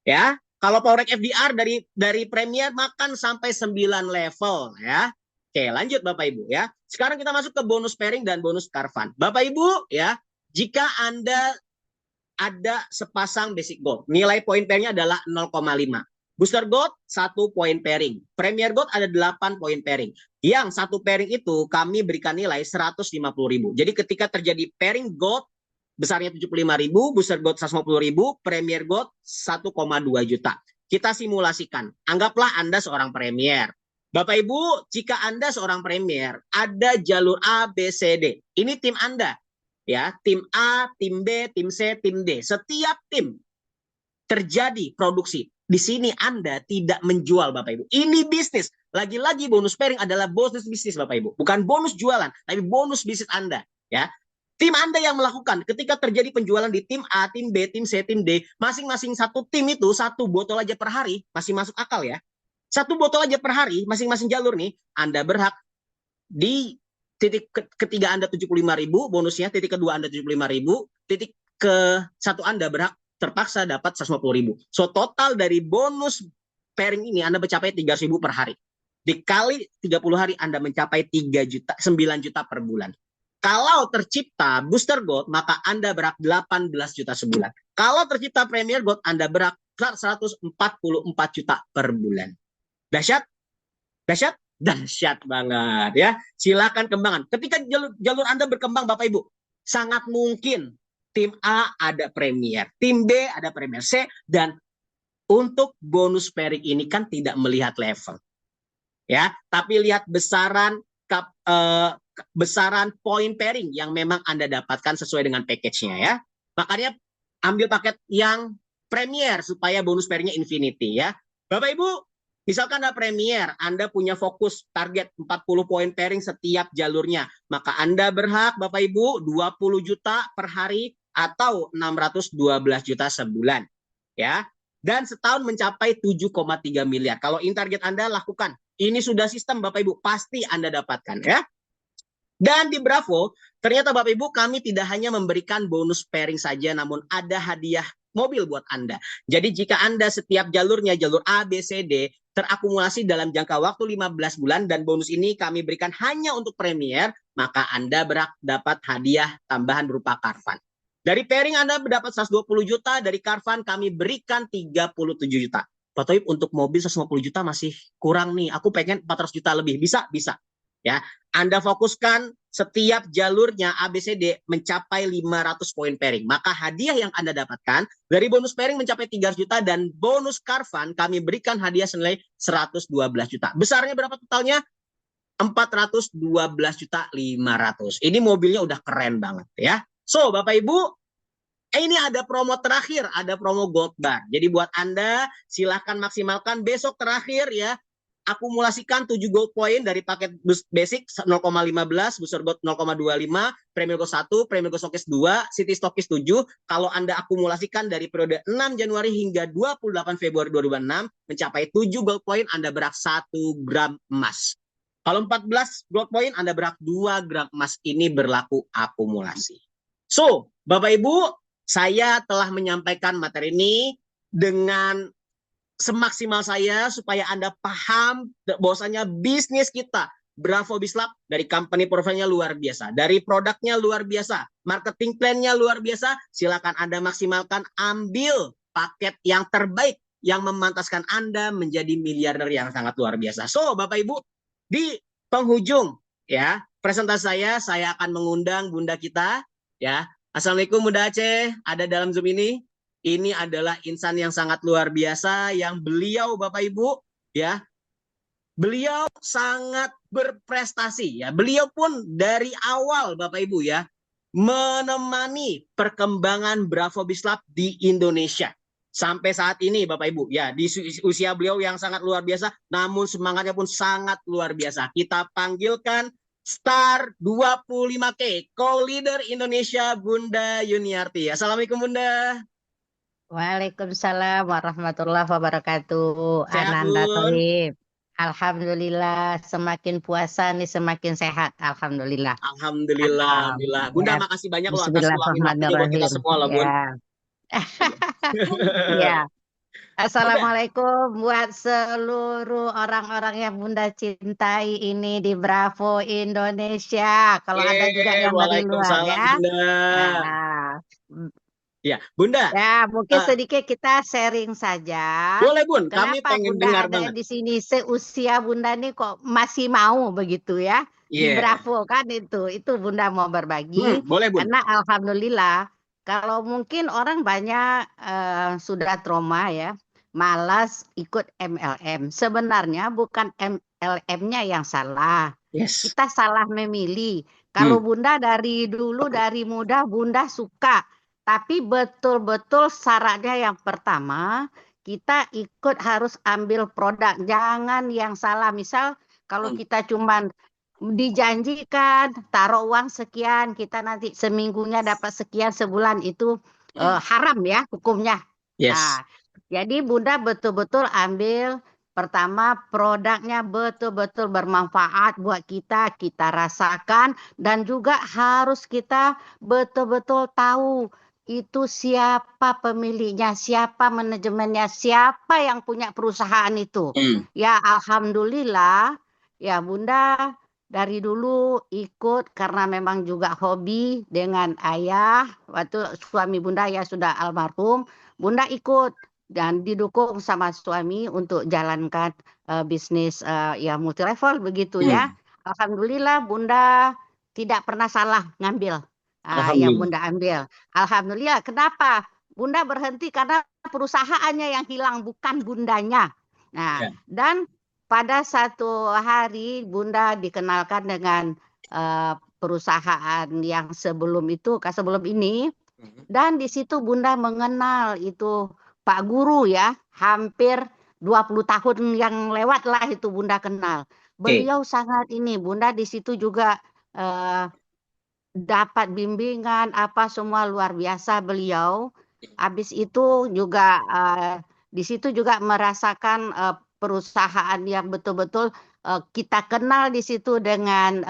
S1: Ya. Kalau Power FDR dari Premier makan sampai 9 level ya. Oke, lanjut Bapak Ibu ya. Sekarang kita masuk ke bonus pairing dan bonus caravan. Bapak Ibu ya, jika Anda ada sepasang basic gold, nilai poin pairingnya adalah 0,5. Booster gold 1 poin pairing. Premier gold ada 8 poin pairing. Yang 1 pairing itu kami berikan nilai 150.000. Jadi ketika terjadi pairing gold besarnya 75.000, booster gold 150.000, premier gold 1,2 juta. Kita simulasikan. Anggaplah Anda seorang premier. Bapak Ibu, jika Anda seorang premier, ada jalur A, B, C, D. Ini tim Anda. Ya, tim A, tim B, tim C, tim D. Setiap tim terjadi produksi. Di sini Anda tidak menjual Bapak Ibu. Ini bisnis. Lagi-lagi bonus pairing adalah bonus bisnis Bapak Ibu. Bukan bonus jualan, tapi bonus bisnis Anda. Ya, tim Anda yang melakukan ketika terjadi penjualan di tim A, tim B, tim C, tim D, masing-masing satu tim itu 1 botol aja per hari, masih masuk akal ya. 1 botol aja per hari, masing-masing jalur nih, Anda berhak di titik ketiga Anda 75.000 bonusnya, titik kedua Anda 75.000, titik ke 1 Anda berhak terpaksa dapat 150.000. So total dari bonus pairing ini Anda mencapai 300.000 per hari. Dikali 30 hari Anda mencapai 3 juta, 9 juta per bulan. Kalau tercipta booster gold, maka Anda berhak 18 juta sebulan. Kalau tercipta premier gold, Anda berhak 144 juta per bulan. Dahsyat? Dahsyat? Dahsyat banget ya. Silakan kembangkan. Ketika jalur Anda berkembang Bapak Ibu, sangat mungkin tim A ada premier, tim B ada premier C, dan untuk bonus pairing ini kan tidak melihat level. Ya, tapi lihat besaran besaran poin pairing yang memang Anda dapatkan sesuai dengan package-nya ya. Makanya ambil paket yang premier supaya bonus pairingnya infinity ya. Bapak Ibu, misalkan Anda premier, Anda punya fokus target 40 poin pairing setiap jalurnya, maka Anda berhak Bapak Ibu 20 juta per hari atau 612 juta sebulan ya. Dan setahun mencapai 7,3 miliar. Kalau in target Anda lakukan. Ini sudah sistem Bapak Ibu, pasti Anda dapatkan ya. Dan di Bravo, ternyata Bapak Ibu kami tidak hanya memberikan bonus pairing saja, namun ada hadiah mobil buat Anda. Jadi jika Anda setiap jalurnya, jalur A, B, C, D, terakumulasi dalam jangka waktu 15 bulan, dan bonus ini kami berikan hanya untuk premier, maka Anda berhak dapat hadiah tambahan berupa caravan. Dari pairing Anda mendapat 120 juta, dari caravan kami berikan 37 juta. Pak Toyib, untuk mobil 150 juta masih kurang nih, aku pengen 400 juta lebih. Bisa? Bisa. Ya, Anda fokuskan setiap jalurnya ABCD mencapai 500 poin pairing. Maka hadiah yang Anda dapatkan dari bonus pairing mencapai 300 juta dan bonus caravan kami berikan hadiah senilai 112 juta. Besarnya berapa totalnya? 412 juta 500. Ini mobilnya udah keren banget ya. So, Bapak Ibu, ini ada promo terakhir, ada promo Gold Bar. Jadi buat Anda silahkan maksimalkan besok terakhir ya. akumulasikan 7 gold point dari paket basic 0,15, booster gold 0,25, Premier Gold 1, Premier Gold Showcase 2, City Stokis 7. Kalau Anda akumulasikan dari periode 6 Januari hingga 28 Februari 2006 mencapai 7 gold point, Anda berhak 1 gram emas. Kalau 14 gold point, Anda berhak 2 gram emas. Ini berlaku akumulasi. So, Bapak Ibu, saya telah menyampaikan materi ini dengan semaksimal saya supaya Anda paham bahwasanya bisnis kita Bravo Bislab dari company profilnya luar biasa, dari produknya luar biasa, marketing plan-nya luar biasa. Silakan Anda maksimalkan, ambil paket yang terbaik yang memantaskan Anda menjadi miliarder yang sangat luar biasa. So, Bapak Ibu, di penghujung ya presentasi saya akan mengundang Bunda kita ya. Assalamualaikum Bunda Aceh, ada dalam Zoom ini. Ini adalah insan yang sangat luar biasa yang beliau Bapak Ibu ya. Beliau sangat berprestasi ya. Beliau pun dari awal Bapak Ibu ya menemani perkembangan Bravo Bislab di Indonesia. Sampai saat ini Bapak Ibu ya, di usia beliau yang sangat luar biasa, namun semangatnya pun sangat luar biasa. Kita panggilkan Star 25K, co-leader Indonesia Bunda Yuniarti. Assalamualaikum Bunda.
S2: Waalaikumsalam warahmatullahi wabarakatuh.
S1: Sehat
S2: Ananda
S1: Bun.
S2: Tohib. Alhamdulillah, semakin puasa nih semakin sehat. Alhamdulillah.
S1: Alhamdulillah, alhamdulillah. Bunda,
S2: Ya,
S1: makasih banyak loh atas luangin waktunya buat kita
S2: Bismillahirrahmanirrahim.
S1: semua loh, Bun.
S2: Ya, ya.
S1: Bunda,
S2: Assalamualaikum buat seluruh orang-orang yang Bunda cintai ini di Bravo Indonesia. Kalau ada juga yang dari luar
S1: Waalaikumsalam
S2: ya.
S1: Bunda.
S2: Nah,
S1: Ya, Bunda,
S2: ya, mungkin
S1: uh,
S2: sedikit kita sharing saja.
S1: boleh Bun, kami
S2: Kenapa
S1: pengen
S2: Bunda
S1: dengar
S2: ada
S1: banget.
S2: di sini seusia Bunda nih kok masih mau begitu ya? Di
S1: Iya,
S2: Bravo kan itu Bunda mau berbagi.
S1: boleh Bun.
S2: Karena Alhamdulillah kalau mungkin orang banyak sudah trauma ya, malas ikut MLM. Sebenarnya bukan MLM-nya yang salah.
S1: Yes.
S2: Kita salah memilih. Kalau
S1: Hmm.
S2: Bunda dari dulu dari muda Bunda suka, tapi betul-betul syaratnya yang pertama, kita ikut harus ambil produk. Jangan yang salah. Misal kalau
S1: Hmm.
S2: kita cuman dijanjikan taruh uang sekian, kita nanti seminggunya dapat sekian, sebulan itu
S1: Hmm.
S2: haram ya hukumnya.
S1: Yes.
S2: Nah, jadi Bunda betul-betul ambil pertama produknya betul-betul bermanfaat buat kita, kita rasakan dan juga harus kita betul-betul tahu itu siapa pemiliknya, siapa manajemennya, siapa yang punya perusahaan itu.
S1: Hmm.
S2: Ya, alhamdulillah, ya Bunda dari dulu ikut karena memang juga hobi dengan ayah. Waktu suami Bunda ya sudah almarhum, Bunda ikut dan didukung sama suami untuk jalankan bisnis ya multi level begitu ya.
S1: Hmm.
S2: Alhamdulillah Bunda tidak pernah salah ngambil yang
S1: Alhamdulillah.
S2: Bunda ambil. Alhamdulillah. Kenapa? Bunda berhenti karena perusahaannya yang hilang, bukan Bundanya. Nah,
S1: Ya.
S2: dan pada satu hari Bunda dikenalkan dengan perusahaan yang sebelum itu, sebelum ini,
S1: Hmm.
S2: dan di situ Bunda mengenal itu Pak Guru ya, hampir 20 tahun yang lewat lah itu Bunda kenal.
S1: Oke.
S2: Beliau sangat ini, Bunda di situ juga eh, dapat bimbingan apa semua luar biasa beliau. Habis itu juga di situ juga merasakan perusahaan yang betul-betul kita kenal di situ dengan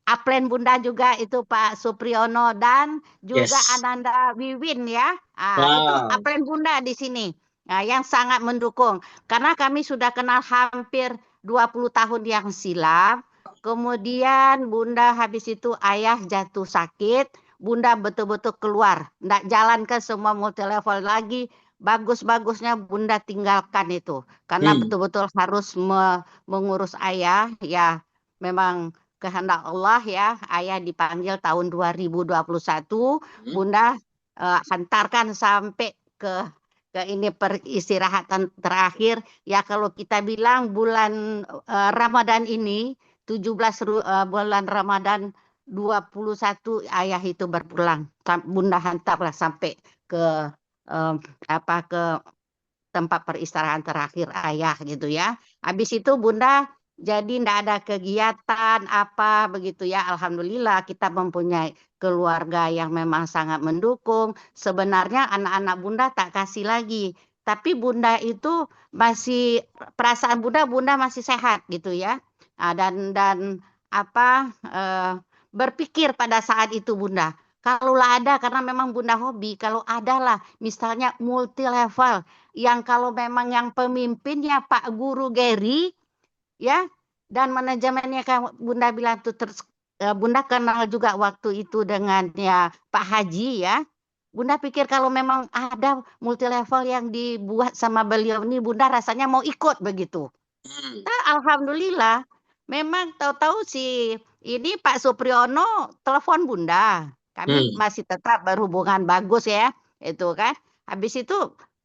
S2: Upland Bunda juga itu Pak Supriyono dan juga
S1: Yes.
S2: Ananda Wiwin ya. Itu
S1: Wow.
S2: Upland Bunda di sini. Nah, yang sangat mendukung karena kami sudah kenal hampir 20 tahun yang silam. Kemudian Bunda habis itu ayah jatuh sakit, Bunda betul-betul keluar, nggak jalan ke semua multi level lagi. Bagus-bagusnya Bunda tinggalkan itu, karena
S1: Hmm.
S2: betul-betul harus mengurus ayah. Ya, memang kehendak Allah ya. Ayah dipanggil tahun 2021,
S1: Hmm.
S2: Bunda hantarkan sampai ke ini peristirahatan terakhir. Ya kalau kita bilang bulan Ramadan ini 17 bulan Ramadan 21 ayah itu berpulang. Bunda hantarlah sampai ke apa ke tempat peristirahatan terakhir ayah gitu ya. Habis itu Bunda jadi ndak ada kegiatan apa begitu ya. Alhamdulillah kita mempunyai keluarga yang memang sangat mendukung. Sebenarnya anak-anak Bunda tak kasih lagi. Tapi Bunda itu masih perasaan Bunda masih sehat gitu ya. Dan apa berpikir pada saat itu Bunda. Kalaulah ada karena memang Bunda hobi, kalau adalah misalnya multi level yang kalau memang yang pemimpinnya Pak Guru Gary ya dan manajemennya Bunda bilang tuh Bunda kenal juga waktu itu dengan ya Pak Haji ya. Bunda pikir kalau memang ada multi level yang dibuat sama beliau ini Bunda rasanya mau ikut begitu. Nah, alhamdulillah memang tahu-tahu si ini Pak Supriyono telepon Bunda. Kami masih tetap berhubungan bagus ya, itu kan. Habis itu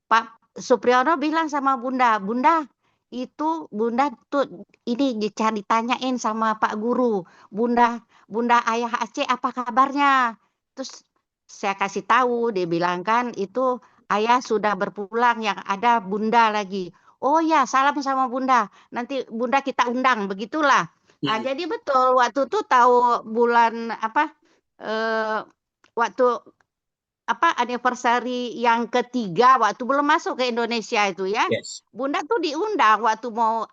S2: Pak Supriyono bilang sama Bunda, Bunda itu Bunda tuh ini ditanyain sama Pak Guru, Bunda Bunda Ayah Aceh apa kabarnya? Terus saya kasih tahu, dia bilang kan itu Ayah sudah berpulang, yang ada Bunda lagi. Oh ya, salam sama Bunda. Nanti Bunda kita undang, begitulah. Nah, jadi betul waktu itu tahu bulan apa waktu apa anniversary yang ketiga waktu belum masuk ke Indonesia itu ya.
S1: Yes.
S2: Bunda tuh diundang waktu mau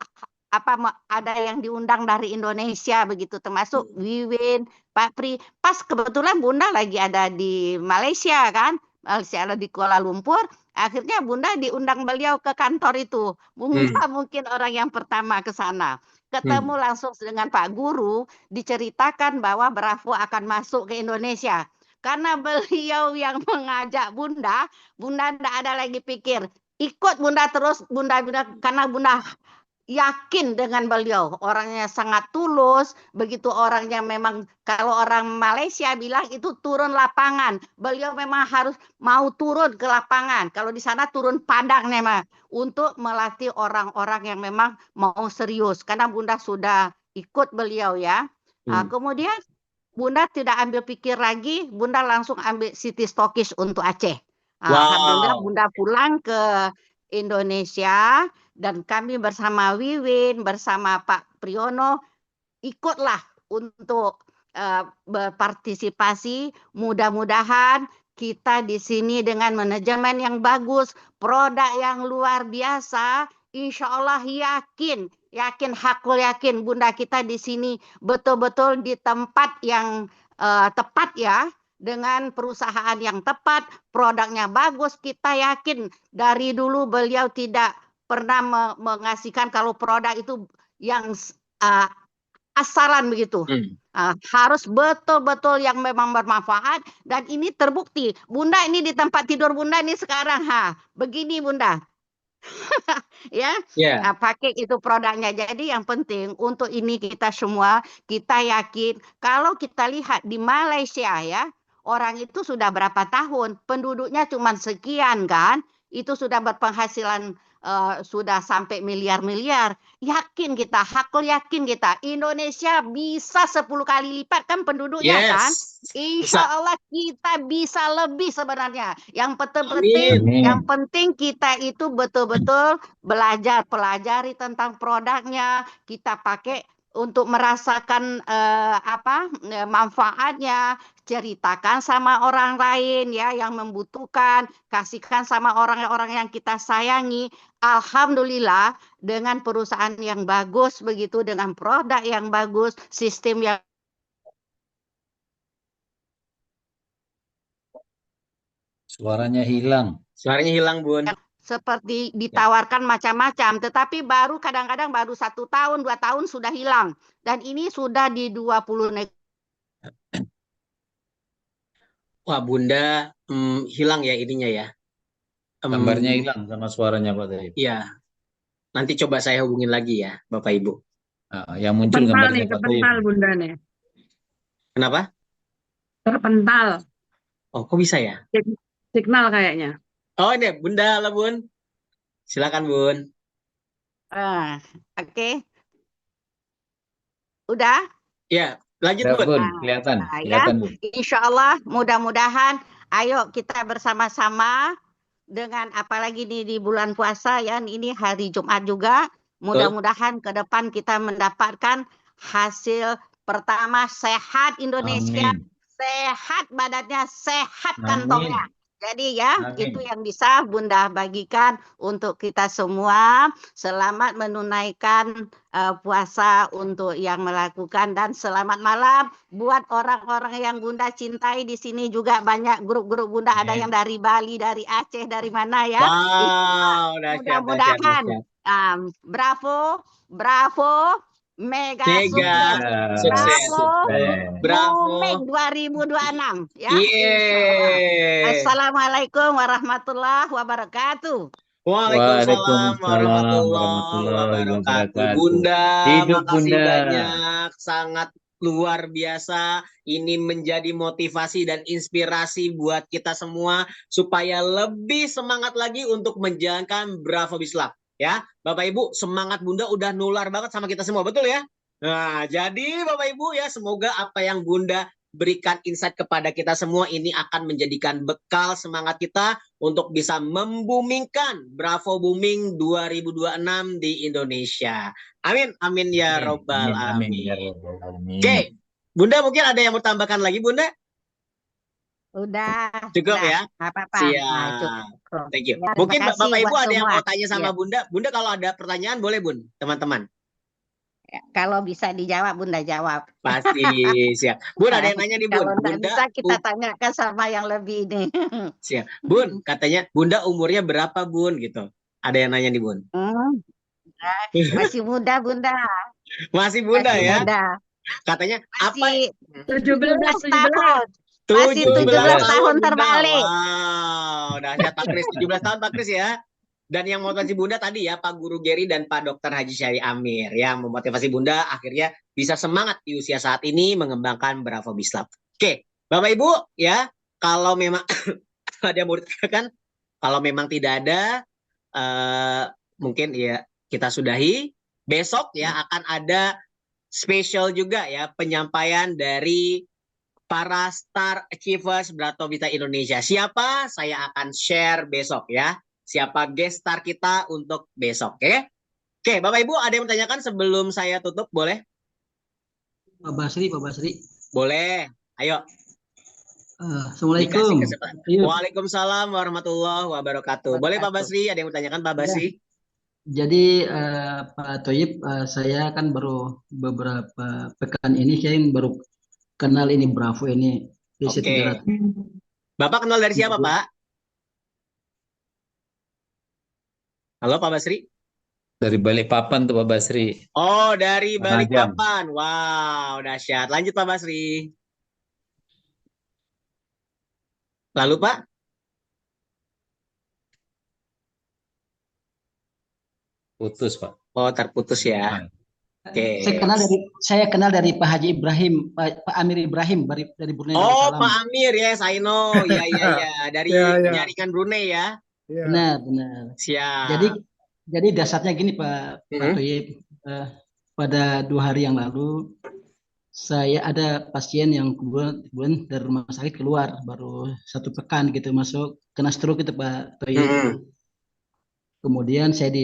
S2: apa ada yang diundang dari Indonesia begitu termasuk Wiwin, Pak Pri. Pas kebetulan Bunda lagi ada di Malaysia kan. Malaysia ada di Kuala Lumpur. Akhirnya Bunda diundang beliau ke kantor itu. Bunda mungkin orang yang pertama ke sana. Ketemu langsung dengan Pak Guru, diceritakan bahwa Bravo akan masuk ke Indonesia. Karena beliau yang mengajak Bunda, Bunda tidak ada lagi pikir. Ikut Bunda terus, Bunda karena Bunda yakin dengan beliau. Orangnya sangat tulus, begitu orangnya memang kalau orang Malaysia bilang itu turun lapangan. Beliau memang harus mau turun ke lapangan. Kalau di sana turun padang memang untuk melatih orang-orang yang memang mau serius. Karena Bunda sudah ikut beliau ya. Kemudian Bunda tidak ambil pikir lagi, Bunda langsung ambil City Stokis untuk Aceh. Alhamdulillah Bunda pulang ke Indonesia dan kami bersama Wiwin, bersama Pak Priyono ikutlah untuk berpartisipasi. Mudah-mudahan kita di sini dengan manajemen yang bagus, produk yang luar biasa, insya Allah yakin hakul yakin Bunda kita di sini betul-betul di tempat yang tepat ya, dengan perusahaan yang tepat, produknya bagus. Kita yakin dari dulu beliau tidak pernah mengasihkan kalau produk itu yang asalan begitu. Harus betul-betul yang memang bermanfaat dan ini terbukti. Bunda ini di tempat tidur Bunda ini sekarang begini Bunda. Ya, pakai itu produknya. Jadi yang penting untuk ini kita semua kita yakin kalau kita lihat di Malaysia ya, orang itu sudah berapa tahun, penduduknya cuma sekian kan, itu sudah berpenghasilan sudah sampai miliar-miliar. Yakin kita, hakul yakin kita, Indonesia bisa 10 kali lipat kan penduduknya kan. Insya Allah kita bisa lebih sebenarnya. Yang penting kita itu betul-betul belajar, pelajari tentang produknya, kita pakai untuk merasakan manfaatnya, ceritakan sama orang lain ya yang membutuhkan, kasihkan sama orang-orang yang kita sayangi. Alhamdulillah dengan perusahaan yang bagus begitu, dengan produk yang bagus, sistem yang
S3: Suaranya hilang.
S1: Suaranya hilang, Bun.
S2: Seperti ditawarkan macam-macam, tetapi baru kadang-kadang baru 1 tahun, 2 tahun sudah hilang. Dan ini sudah di 20 negara.
S1: Wah, Bunda hilang ya ininya ya.
S3: Gambarnya hilang sama suaranya Pak tadi.
S1: Iya. Nanti coba saya hubungin lagi ya, Bapak Ibu.
S3: Yang muncul gambarnya Pak tadi.
S4: Terpental Bunda nih.
S1: Kenapa?
S4: Terpental.
S1: Oh, kok bisa ya?
S4: Signal kayaknya.
S1: Oh, ini Bunda lah, Bun. Silakan, Bun.
S2: Oke. Udah?
S1: Ya, lanjut, Bun.
S3: Bun, kelihatan Bun.
S2: Insya Allah mudah-mudahan ayo kita bersama-sama dengan apalagi di bulan puasa ya, ini hari Jumat juga. Mudah-mudahan ke depan kita mendapatkan hasil pertama sehat Indonesia,
S3: Amin.
S2: sehat badannya, sehat
S3: Amin.
S2: kantongnya. Jadi ya, itu
S3: Amin.
S2: yang bisa Bunda bagikan untuk kita semua. Selamat menunaikan puasa untuk yang melakukan, dan selamat malam buat orang-orang yang Bunda cintai. Di sini juga banyak grup-grup Bunda, ada yang
S3: Amin.
S2: dari Bali, dari Aceh, dari mana ya.
S1: Wow, dahsyat, dahsyat,
S2: Mudah-mudahan
S1: dahsyat.
S2: bravo, bravo, mega
S1: Mega
S2: sukses.
S1: sukses.
S2: Bravo,
S1: Bravo.
S2: booming 2026 ya. Insyaallah.
S1: Yeay.
S2: Assalamualaikum warahmatullahi wabarakatuh.
S1: Waalaikumsalam
S3: Waalaikumsalam
S1: warahmatullahi
S3: warahmatullahi
S1: wabarakatuh.
S3: wabarakatuh.
S1: Bunda,
S3: Hidup
S1: makasih
S3: Bunda.
S1: banyak. Sangat luar biasa. Ini menjadi motivasi dan inspirasi buat kita semua supaya lebih semangat lagi untuk menjalankan Bravo Bislab. Ya, Bapak Ibu, semangat Bunda udah nular banget sama kita semua, betul ya? Nah, jadi Bapak Ibu ya, semoga apa yang Bunda berikan insight kepada kita semua ini akan menjadikan bekal semangat kita untuk bisa membumingkan Bravo Booming 2026 di Indonesia. Amin, amin ya
S3: Amin.
S1: robbal
S3: Amin. Amin. Ya
S1: alamin.
S3: Rabbal Alamin.
S1: Oke, Bunda mungkin ada yang mau tambahkan lagi, Bunda?
S2: Udah,
S1: Cukup ya?
S2: nggak apa-apa. Nah,
S1: Siap.
S2: cukup.
S1: Thank you.
S2: Ya, terima
S1: Mungkin
S2: kasih
S1: Bapak Ibu
S2: buat
S1: ada yang
S2: semua.
S1: mau tanya sama
S2: Ya.
S1: Bunda. Bunda kalau ada pertanyaan boleh, Bun, teman-teman.
S2: Ya, kalau bisa dijawab, Bunda jawab.
S1: Pasti siap. Bun, ada yang nanya nih, Bun.
S2: Kalau nggak
S1: Bunda,
S2: bisa, kita tanyakan sama yang lebih ini.
S1: siap. Bun, katanya Bunda umurnya berapa, Bun? Gitu. Ada yang nanya nih, Bun.
S2: Masih muda, Bunda.
S1: Masih Bunda
S2: Masih
S1: ya?
S2: muda.
S1: Katanya apa?
S2: Masih
S4: 17
S2: tahun.
S1: 17
S2: Masih 17 tahun
S1: Bunda.
S2: terbalik.
S1: Wow, dahsyat Pak Kris. 17 tahun Pak Kris ya. Dan yang motivasi Bunda tadi ya Pak Guru Geri dan Pak Dr. Haji Syari Amir yang memotivasi Bunda akhirnya bisa semangat di usia saat ini mengembangkan Bravo Bislab. Oke, Bapak Ibu ya, kalau memang ada yang mau ditanyakan, kalau memang tidak ada mungkin ya kita sudahi. Besok ya akan ada spesial juga ya penyampaian dari para Star Achievers Bravo Vita Indonesia. Siapa? Saya akan share besok ya. Siapa guest star kita untuk besok, oke? Oke, Bapak Ibu ada yang menanyakan sebelum saya tutup, boleh?
S5: Pak Basri.
S1: Boleh, ayo.
S5: Assalamualaikum.
S1: Waalaikumsalam warahmatullahi wabarakatuh. Boleh Pak Basri, ada yang menanyakan Pak Basri?
S5: Jadi Pak Thoyib, saya kan baru beberapa pekan ini saya baru kenal ini Bravo ini PC 300.
S1: Bapak kenal dari siapa, Pak? Halo Pak Basri?
S3: Dari Balikpapan tuh Pak Basri.
S1: Oh, dari Balikpapan. Wow, dahsyat. Lanjut Pak Basri. Lalu Pak?
S3: Putus Pak.
S1: Oh, terputus ya. Oke.
S5: Saya kenal dari Pak Haji Ibrahim, Pak Amir Ibrahim dari Brunei.
S1: Oh, Pak Amir, yes, I know. Ya. Dari jaringan Brunei ya.
S5: Benar.
S1: Siap.
S5: Jadi dasarnya gini Pak Thoyib, pada 2 hari yang lalu saya ada pasien yang kemudian dari rumah sakit keluar baru 1 pekan gitu masuk kena stroke itu Pak Thoyib. Kemudian saya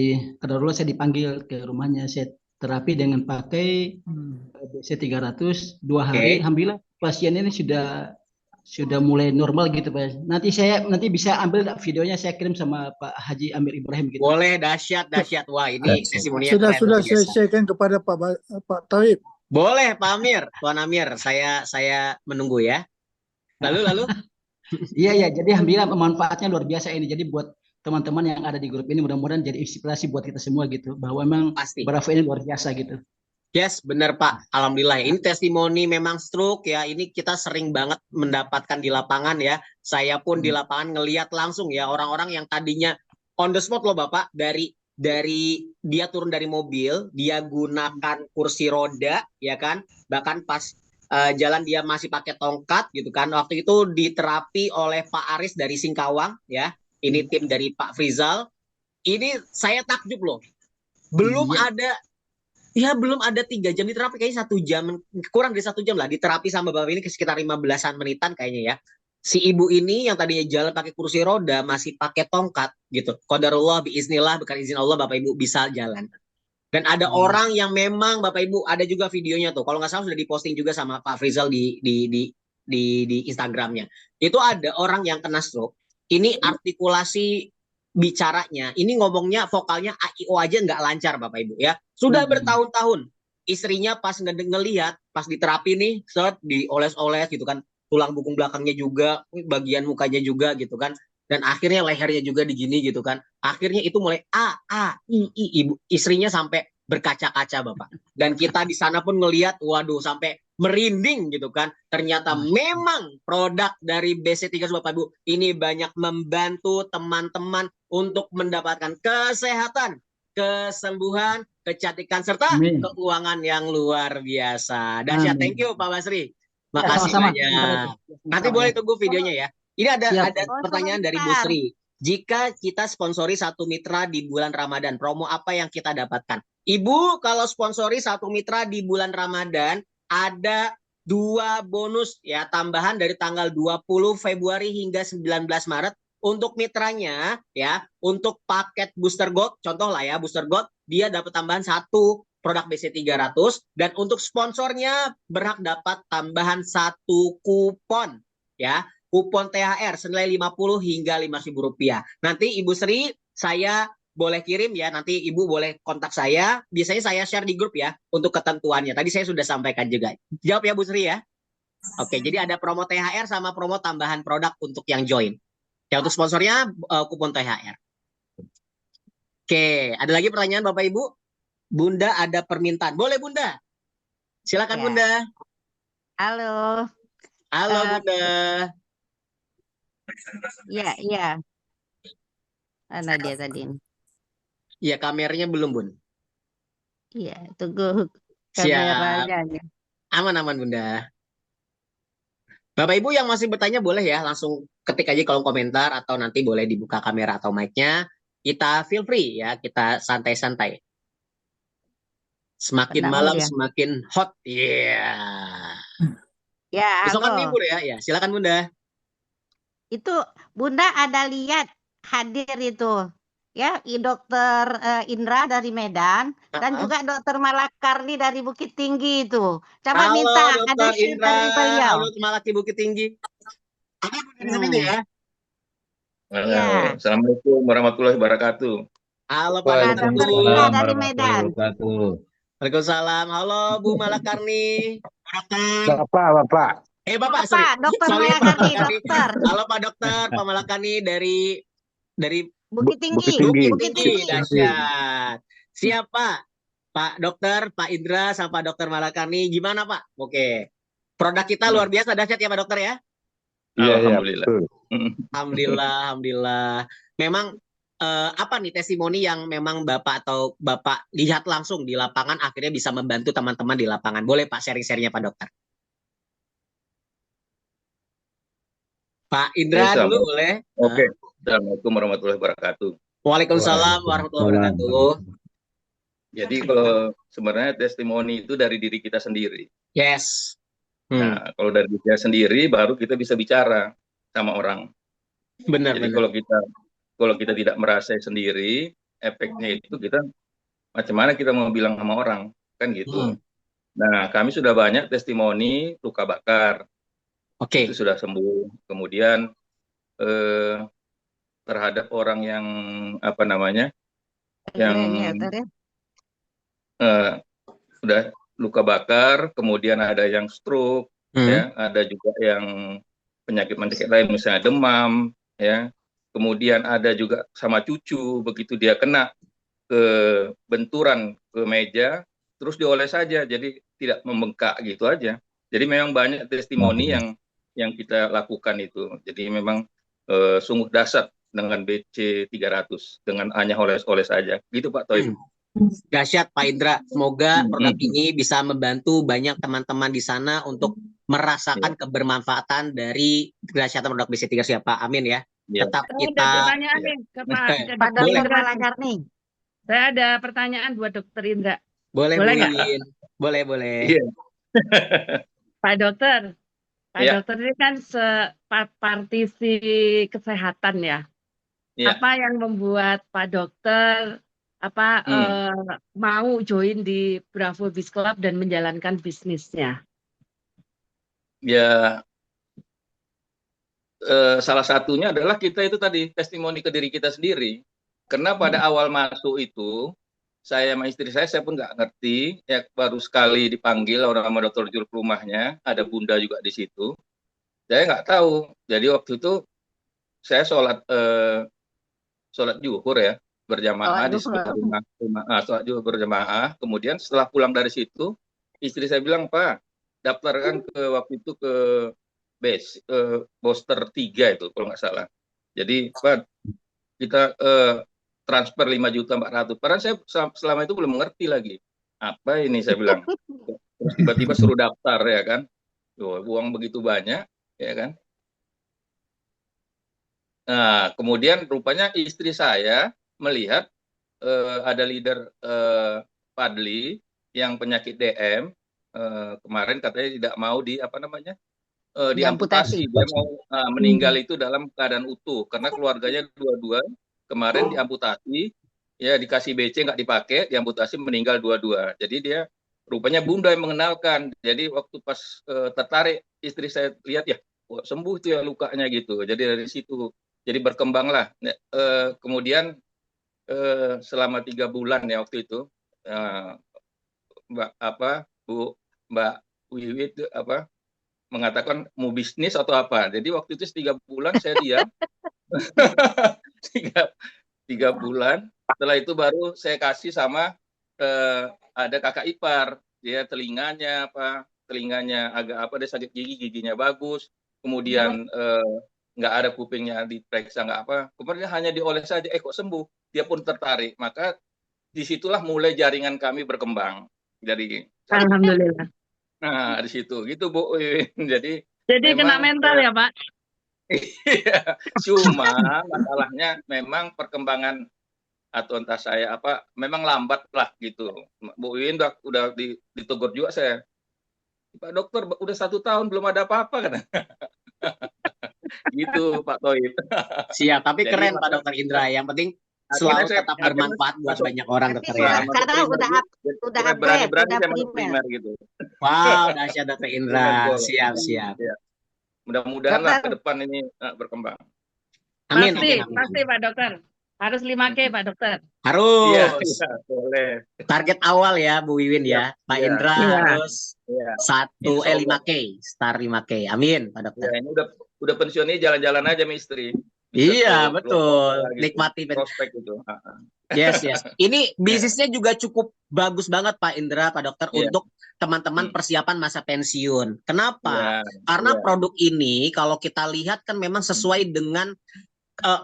S5: dipanggil ke rumahnya, saya terapi dengan pakai BC 300 2 hari. Alhamdulillah pasien ini sudah mulai normal gitu Pak. Nanti bisa ambil videonya, saya kirim sama Pak Haji Amir Ibrahim gitu.
S1: Boleh, dahsyat. Wah, ini testimoninya
S6: sudah saya sharekan kepada Pak Thoyib.
S1: Boleh Pak Amir, Tuan Amir, saya menunggu ya. Lalu?
S5: Iya, jadi alhamdulillah manfaatnya luar biasa ini. Jadi buat teman-teman yang ada di grup ini mudah-mudahan jadi inspirasi buat kita semua gitu, bahwa memang Bravo ini luar biasa gitu.
S1: Yes, benar Pak. Alhamdulillah. Ini testimoni memang stroke ya. Ini kita sering banget mendapatkan di lapangan ya. Saya pun di lapangan ngelihat langsung ya orang-orang yang tadinya on the spot loh Bapak, dari dia turun dari mobil, dia gunakan kursi roda ya kan. Bahkan pas jalan dia masih pakai tongkat gitu kan. Waktu itu diterapi oleh Pak Aris dari Singkawang ya. Ini tim dari Pak Frizal. Ini saya takjub loh. Belum ada 3 jam diterapi, kayaknya 1 jam, kurang dari 1 jam lah diterapi sama Bapak ini sekitar 15-an menitan kayaknya ya. si ibu ini yang tadinya jalan pakai kursi roda masih pakai tongkat gitu. Qadarullah biiznillah, berkat izin Allah Bapak Ibu bisa jalan. Dan ada orang yang memang Bapak Ibu ada juga videonya tuh. Kalau nggak salah sudah diposting juga sama Pak Frizal di Instagramnya. Itu ada orang yang kena stroke. Ini artikulasi bicaranya, ini ngomongnya vokalnya A I O aja nggak lancar Bapak Ibu ya. Sudah bertahun-tahun. Istrinya pas ngelihat, pas diterapi nih, dioles-oles gitu kan, tulang punggung belakangnya juga, bagian mukanya juga gitu kan, dan akhirnya lehernya juga digini gitu kan. Akhirnya itu mulai ibu istrinya sampai berkaca-kaca Bapak. Dan kita di sana pun ngelihat, waduh sampai merinding gitu kan. Ternyata memang produk dari BC3 Bapak Ibu ini banyak membantu teman-teman untuk mendapatkan kesehatan, kesembuhan, kecantikan serta keuangan yang luar biasa. Dahsyat, thank you Pak Basri. Makasih
S5: sama-sama.
S1: banyak. Nanti boleh tunggu videonya ya. Ini ada pertanyaan dari Bu Sri. Jika kita sponsori satu mitra di bulan Ramadan, promo apa yang kita dapatkan? Ibu, kalau sponsori satu mitra di bulan Ramadan, ada 2 bonus ya, tambahan dari tanggal 20 Februari hingga 19 Maret. Untuk mitranya ya, untuk paket Booster Gold, contoh lah ya, Booster Gold, dia dapat tambahan 1 produk BC300, dan untuk sponsornya berhak dapat tambahan 1 kupon ya, kupon THR senilai 50 hingga 5.000 rupiah. Nanti Ibu Sri saya boleh kirim ya, nanti Ibu boleh kontak saya, biasanya saya share di grup ya untuk ketentuannya. Tadi saya sudah sampaikan juga. Jawab ya Bu Sri ya. Oke, jadi ada promo THR sama promo tambahan produk untuk yang join. Ya, untuk sponsornya kupon THR. Oke, ada lagi pertanyaan Bapak Ibu? Bunda ada permintaan. Boleh Bunda? Silakan
S2: Ya.
S1: Bunda.
S2: Halo.
S1: Halo Bunda.
S2: Iya. Mana dia tadi?
S1: Iya, kameranya belum Bun.
S2: Iya, tunggu
S1: Siap.
S2: kameranya.
S1: Aman-aman Bunda. Bapak Ibu yang masih bertanya boleh ya langsung ketik aja kolom komentar atau nanti boleh dibuka kamera atau mic-nya. Kita feel free ya, kita santai-santai. Semakin
S2: Tenang
S1: malam
S2: ya.
S1: semakin hot. Iya.
S2: Ya,
S1: Besok kan
S2: halo.
S1: libur ya. Ya, silakan Bunda.
S2: Itu Bunda ada lihat hadir itu ya, Dokter Indra dari Medan dan juga Dokter Malakarni dari Bukit Tinggi itu. Coba
S1: Halo
S2: minta ada
S1: Dokter
S2: sheet
S1: Indra.
S2: dari beliau.
S1: Halo Malaki Bukit Tinggi. Ada di sini ya.
S2: Iya.
S7: Assalamualaikum warahmatullahi wabarakatuh.
S1: Halo Pak
S2: Dokter
S1: Dokter.
S2: Indra dari
S3: warahmatullahi
S2: Medan.
S3: wabarakatuh.
S1: Waalaikumsalam. Halo Bu Malakarni. Dokter.
S6: Bapak.
S1: Bapak, sorry.
S2: Bapak, Dokter
S1: Sorry, Pak
S2: Malakarni,
S1: Malakarni.
S2: dokter.
S1: Halo Pak Dokter, Pak Malakarni dari
S2: Bukit Tinggi.
S1: Bukit Tinggi. Dahsyat. Siapa? Pak Dokter, Pak Indra, sama Pak Dokter Malakarni. Gimana Pak? Oke. Produk kita luar biasa dahsyat ya Pak Dokter ya?
S7: Iya, alhamdulillah.
S1: Alhamdulillah. Memang apa nih testimoni yang memang Bapak atau Bapak lihat langsung di lapangan akhirnya bisa membantu teman-teman di lapangan? Boleh Pak sharing-sharingnya Pak Dokter? Pak Indra
S7: Bisa,
S1: dulu boleh?
S7: Oke. Assalamualaikum warahmatullahi wabarakatuh.
S1: Waalaikumsalam warahmatullahi wabarakatuh.
S7: Jadi kalau sebenarnya testimoni itu dari diri kita sendiri.
S1: Yes.
S7: Nah, kalau dari diri kita sendiri baru kita bisa bicara sama orang.
S1: Benar.
S7: Jadi kalau kita tidak merasa sendiri, efeknya itu kita macam mana kita mau bilang sama orang, kan gitu. Nah, kami sudah banyak testimoni luka bakar.
S1: Oke.
S7: Itu sudah sembuh. Kemudian terhadap orang yang apa namanya, yang sudah luka bakar, kemudian ada yang stroke, ya, ada juga yang penyakit lain, misalnya demam, ya. Kemudian ada juga sama cucu, begitu dia kena ke benturan ke meja, terus dioles saja, jadi tidak membengkak gitu aja. Jadi memang banyak testimoni yang kita lakukan itu. Jadi memang sungguh dahsyat dengan BC 300 dengan hanya oles-oles saja. Gitu Pak Toib.
S1: Dahsyat Pak Indra. Semoga produk ini bisa membantu banyak teman-teman di sana untuk merasakan kebermanfaatan dari dahsyatan produk BC 300 ya Pak. Amin ya. Tetap kita.
S4: Ada pertanyaan nih ke
S2: Pak Dokter Malakarni.
S4: Saya ada pertanyaan buat Dokter Indra.
S1: Boleh
S4: nggak?
S1: Boleh.
S7: Iya.
S4: Pak Dokter, Pak
S7: Iya.
S4: Dokter ini kan partisi kesehatan ya.
S7: Iya.
S4: Apa yang membuat Pak Dokter mau join di Bravo Biz Club dan menjalankan bisnisnya?
S7: Ya, salah satunya adalah kita itu tadi testimoni ke diri kita sendiri. Karena pada awal masuk itu, saya sama istri saya pun nggak ngerti, ya baru sekali dipanggil orang sama dokter Jul ke rumahnya, ada bunda juga di situ. Saya nggak tahu. Jadi waktu itu saya sholat zuhur ya, berjamaah di sebelah rumah, sholat zuhur berjamaah. Kemudian setelah pulang dari situ, istri saya bilang, Pak, daftarkan ke waktu itu ke booster 3 itu kalau nggak salah. Jadi Pak, kita transfer 5.400.000. Padahal saya selama itu belum mengerti lagi. Apa ini saya bilang. Terus tiba-tiba suruh daftar ya kan. Uang begitu banyak ya kan. Nah, kemudian rupanya istri saya melihat ada leader Fadli yang penyakit DM kemarin katanya tidak mau diamputasi. Dia mau meninggal itu dalam keadaan utuh karena keluarganya dua-dua kemarin diamputasi, ya dikasih BC nggak dipakai, diamputasi meninggal dua-dua. Jadi dia rupanya bunda yang mengenalkan. Jadi waktu pas tertarik istri saya lihat ya, sembuh tuh ya lukanya gitu. Jadi dari situ jadi berkembanglah. Kemudian selama 3 bulan ya waktu itu Mbak Wiwi itu mengatakan mau bisnis atau apa. Jadi waktu itu 3 bulan saya diam. 3 bulan. Setelah itu baru saya kasih sama ada kakak ipar. Dia telinganya agak dia sakit giginya bagus. Kemudian nggak ada kupingnya diperiksa nggak apa. Kemudian hanya dioles saja, kok sembuh. Dia pun tertarik. Maka disitulah mulai jaringan kami berkembang.
S4: Alhamdulillah.
S7: Nah di situ gitu Bu. Jadi
S4: kena mental ya Pak.
S7: Iya, cuma masalahnya memang perkembangan atau entah saya memang lambat lah gitu. Bu Win udah ditegur juga saya. Pak Dokter udah 1 tahun belum ada apa-apa kan? Gitu Pak Toib.
S1: Siap, tapi
S7: Jadi,
S1: keren Pak Dokter Indra. Yang penting selalu tetap bermanfaat buat banyak orang dokter ya.
S2: Sekarang udah
S7: berani-berani saya
S2: primer
S7: masuk primer gitu.
S1: Wow, dahsyat Dokter Indra. Siap.
S7: Ya. Mudah-mudahan lah ke depan ini berkembang.
S1: Amin.
S4: Pasti Pak Dokter. Harus 5K Pak Dokter.
S1: Harus.
S7: Iya, boleh.
S1: Target awal ya Bu Wiwin ya. Pak Indra harus 5K, start 5K. Amin Pak Dokter.
S7: Ya, ini udah pensiun ini jalan-jalan aja sama istri.
S1: Iya, betul.
S7: Gitu.
S1: Nikmati
S7: prospek itu.
S1: Yes. Ini bisnisnya juga cukup bagus banget Pak Indra, Pak Dokter, untuk teman-teman persiapan masa pensiun. Kenapa? Karena produk ini kalau kita lihat kan memang sesuai dengan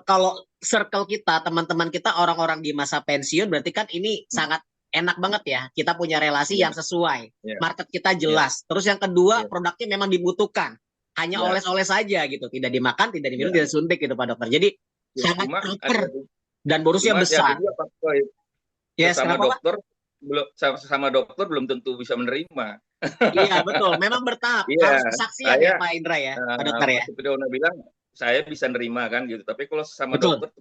S1: kalau circle kita, teman-teman kita orang-orang di masa pensiun, berarti kan ini sangat enak banget ya. Kita punya relasi yang sesuai. Market kita jelas. Terus yang kedua, produknya memang dibutuhkan. Hanya oles-oles saja gitu, tidak dimakan, tidak diminum, tidak suntik gitu Pak Dokter. Jadi sangat proper dan bonusnya besar.
S7: Sama dokter belum tentu bisa menerima.
S1: Iya betul, memang bertahap. Harus kesaksian ya Pak Indra ya, Pak Dokter ya.
S7: Seperti Ona bilang, saya bisa nerima kan gitu. Tapi kalau sama dokter,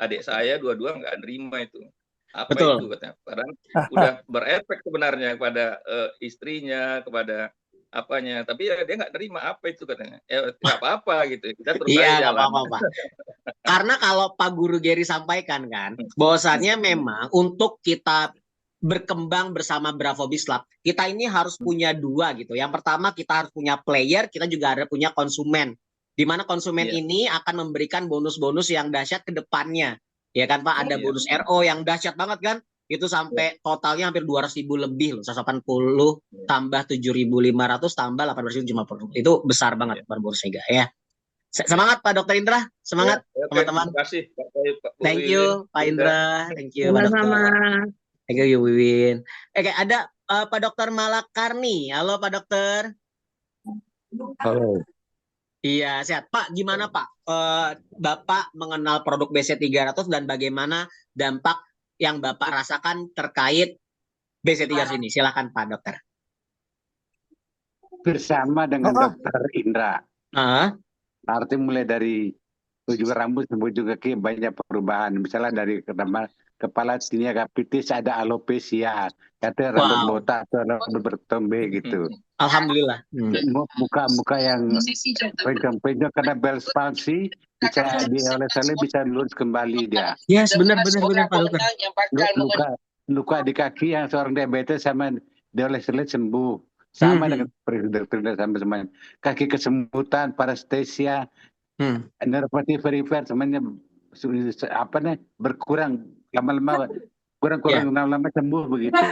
S7: adik saya dua-dua nggak nerima itu. Apa itu katanya? Padahal udah berefek sebenarnya kepada istrinya, kepada apanya. Tapi ya dia nggak nerima apa itu katanya. Ya nggak apa-apa gitu. Kita terus
S1: aja jalan. Apa-apa. Karena kalau Pak Guru Geri sampaikan kan, bahwasannya memang untuk kita berkembang bersama Bravo Biz Club, kita ini harus punya 2 gitu. Yang pertama kita harus punya player, kita juga ada punya konsumen. Di mana konsumen ini akan memberikan bonus-bonus yang dahsyat ke depannya. Ya kan Pak, ada bonus RO yang dahsyat banget kan? Itu sampai totalnya hampir 200.000 lebih loh, 180 tambah 7.500 tambah 18.050. Itu besar banget Pak Borsega ya. Semangat Pak Dokter Indra, semangat teman-teman.
S7: Terima kasih Pak.
S1: Thank you Pak Indra, thank you Pak Dokter. Thank you Wiwin. Oke, ada Pak Dokter Malakarni. Halo Pak Dokter.
S3: Halo.
S1: Iya, sehat. Pak, gimana Pak? Bapak mengenal produk BC300 dan bagaimana dampak yang Bapak rasakan terkait BC300 ini? Silakan Pak Dokter.
S3: hampir sama dengan
S6: Ah.
S3: Dokter Indra.
S1: Ah,
S3: Artinya mulai dari ujung rambut sampai ujung kaki banyak perubahan. Misalnya dari kepala tinea kapitis ada alopecia, katanya rambut
S1: wow.
S3: botak atau rambut bertombe gitu.
S1: Alhamdulillah.
S3: Muka yang pegang karena Bell's palsy bisa dioles-oles bisa lurus kembali dia.
S1: Yes, benar Pak Dokter.
S3: Luka di kaki yang seorang diabetes sama dioles-oles sembuh. Sama dengan dokter sama semuanya. Kaki kesemutan, parestesia, neuropati perifer semuanya berkurang lama-lama lama-lama sembuh begitu.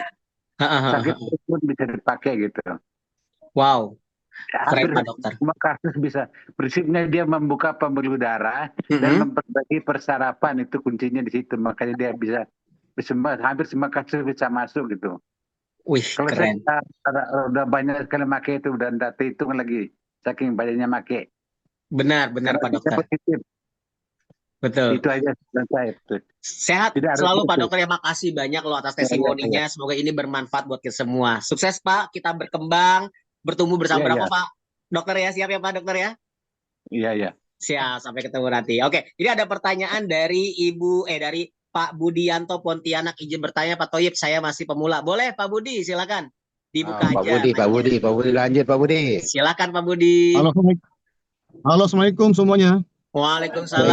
S3: Sakit perut pun bisa dipakai gitu.
S1: Wow.
S3: Hampir
S1: Keren Pak Dokter.
S3: semua kasus bisa. Prinsipnya dia membuka pembuluh darah dan memperbaiki persarapan, itu kuncinya di situ. Makanya dia bisa hampir semua kasus bisa masuk gitu.
S1: Wih,
S3: Kalau
S1: keren.
S3: saya udah banyak sekali pakai itu, udah tidak terhitung lagi saking banyaknya pakai.
S1: Benar Pak Dokter.
S3: Positif.
S1: Betul.
S3: Itu aja saya.
S1: Sehat
S3: Tidak harus
S1: selalu Pak
S3: itu.
S1: Dokter ya, makasih banyak loh atas testimoninya. Semoga ini bermanfaat buat kita semua. Sukses Pak, kita berkembang, bertumbuh bersama Pak Dokter ya, siap ya Pak Dokter ya?
S3: Iya.
S1: Siap, sampai ketemu nanti. Oke, ini ada pertanyaan dari dari Pak Budianto Pontianak, izin bertanya Pak Thoyib, saya masih pemula. Boleh Pak Budi, silakan. Dibuka aja.
S3: Pak Budi lanjut Pak Budi.
S1: Silakan Pak Budi.
S8: Halo, Assalamualaikum semuanya.
S1: Waalaikumsalam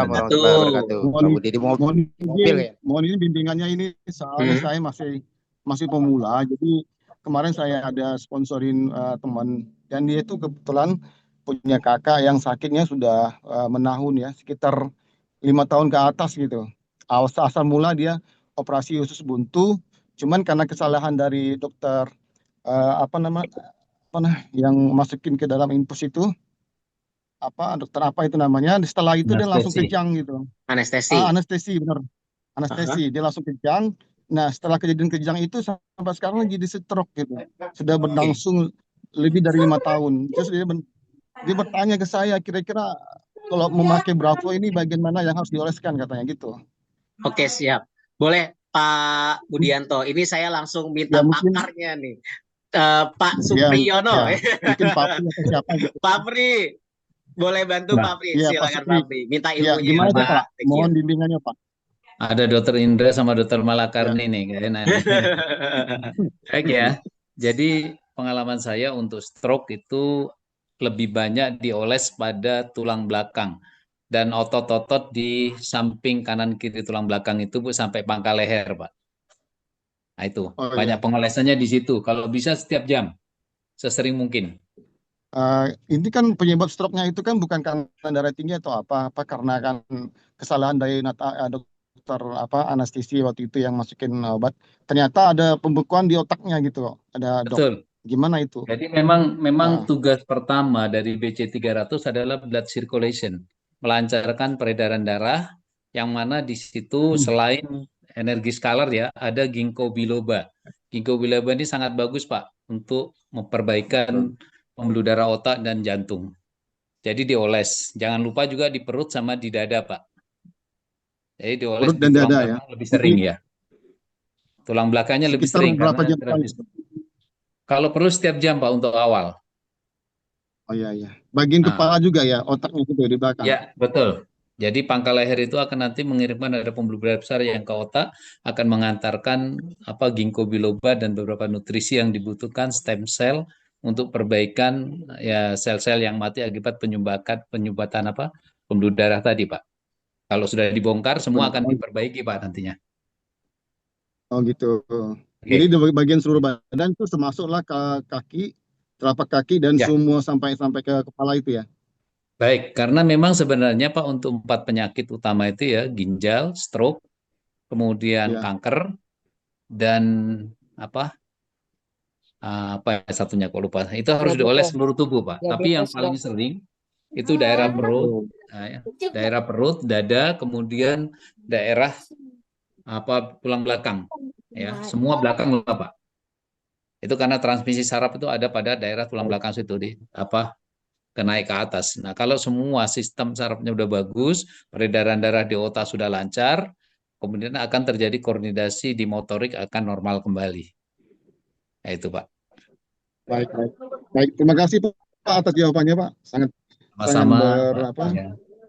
S3: warahmatullahi wabarakatuh. Pak Budi di mobil ya?
S8: Mohon izin bimbingannya ini, soalnya saya masih pemula. Jadi kemarin saya ada sponsorin teman, dan dia itu kebetulan punya kakak yang sakitnya sudah menahun ya, sekitar 5 tahun ke atas gitu. Asal mula dia operasi usus buntu, cuman karena kesalahan dari dokter yang masukin ke dalam infus itu, dokter apa itu namanya, setelah itu dia langsung kejang gitu. Anestesi benar, dia langsung kejang. Nah, setelah kejadian kejang itu sampai sekarang jadi stroke gitu, sudah berlangsung lebih dari 5 tahun. Terus dia bertanya ke saya, kira-kira kalau memakai Bravo ini bagian mana yang harus dioleskan, katanya gitu.
S1: Oke, siap. Boleh Pak Budianto, ini saya langsung minta pakarnya nih. Pak Supriyono.
S8: Mungkin Pak Pri atau siapa gitu.
S1: Pak Pri, boleh bantu Pak Pri? Silakan Pak Pri. Minta ilmunya.
S8: Gimana Pak? Mohon bimbingannya Pak.
S9: Ada Dokter Indra sama Dokter Malakarni nih kayaknya. Baik ya. Jadi pengalaman saya untuk stroke itu lebih banyak dioles pada tulang belakang dan otot-otot di samping kanan kiri tulang belakang itu Bu sampai pangkal leher Pak. Nah itu banyak pengolesannya di situ. Kalau bisa setiap jam, sesering mungkin.
S8: Ini kan penyebab stroke-nya itu kan bukan karena darah tinggi atau apa karena kan kesalahan dari dokter anestesi waktu itu yang masukin obat. Ternyata ada pembekuan di otaknya gitu. Ada
S9: Betul.
S8: Gimana itu?
S9: Jadi memang tugas pertama dari BC300 adalah blood circulation, melancarkan peredaran darah, yang mana di situ selain energi skalar ya, ada ginkgo biloba. Ginkgo biloba ini sangat bagus Pak untuk memperbaikan pembuluh darah otak dan jantung. Jadi dioles. Jangan lupa juga di perut sama di dada Pak. Jadi dioles
S8: perut dan
S9: di
S8: dada ya.
S9: Lebih sering ya. Tulang belakangnya lebih sering
S8: berapa jam
S9: kalau perlu setiap jam Pak untuk awal.
S8: Oh iya. Bagian kepala juga ya, otaknya gitu di belakang.
S9: Ya, betul. Jadi pangkal leher itu akan nanti mengirimkan ada pembuluh darah besar yang ke otak, akan mengantarkan ginkgo biloba dan beberapa nutrisi yang dibutuhkan stem cell untuk perbaikan ya sel-sel yang mati akibat penyumbatan pembuluh darah tadi, Pak. Kalau sudah dibongkar semua akan diperbaiki, Pak, nantinya.
S8: Oh gitu. Jadi di bagian seluruh badan itu termasuklah ke kaki, telapak kaki dan semua sampai ke kepala itu ya.
S9: Baik, karena memang sebenarnya Pak untuk 4 penyakit utama itu ya ginjal, stroke, kemudian kanker dan satunya kok lupa. Itu harus dioles seluruh tubuh Pak. Tapi yang paling sering itu daerah perut, dada, kemudian daerah tulang belakang. Ya, semua belakang lah Pak. Itu karena transmisi saraf itu ada pada daerah tulang belakang situ naik ke atas. Nah, kalau semua sistem sarafnya udah bagus, peredaran darah di otak sudah lancar, kemudian akan terjadi koordinasi di motorik akan normal kembali. Nah, itu Pak.
S8: Baik, baik. Baik, terima kasih Pak atas jawabannya Pak. Sangat
S9: Sama-sama, Pak.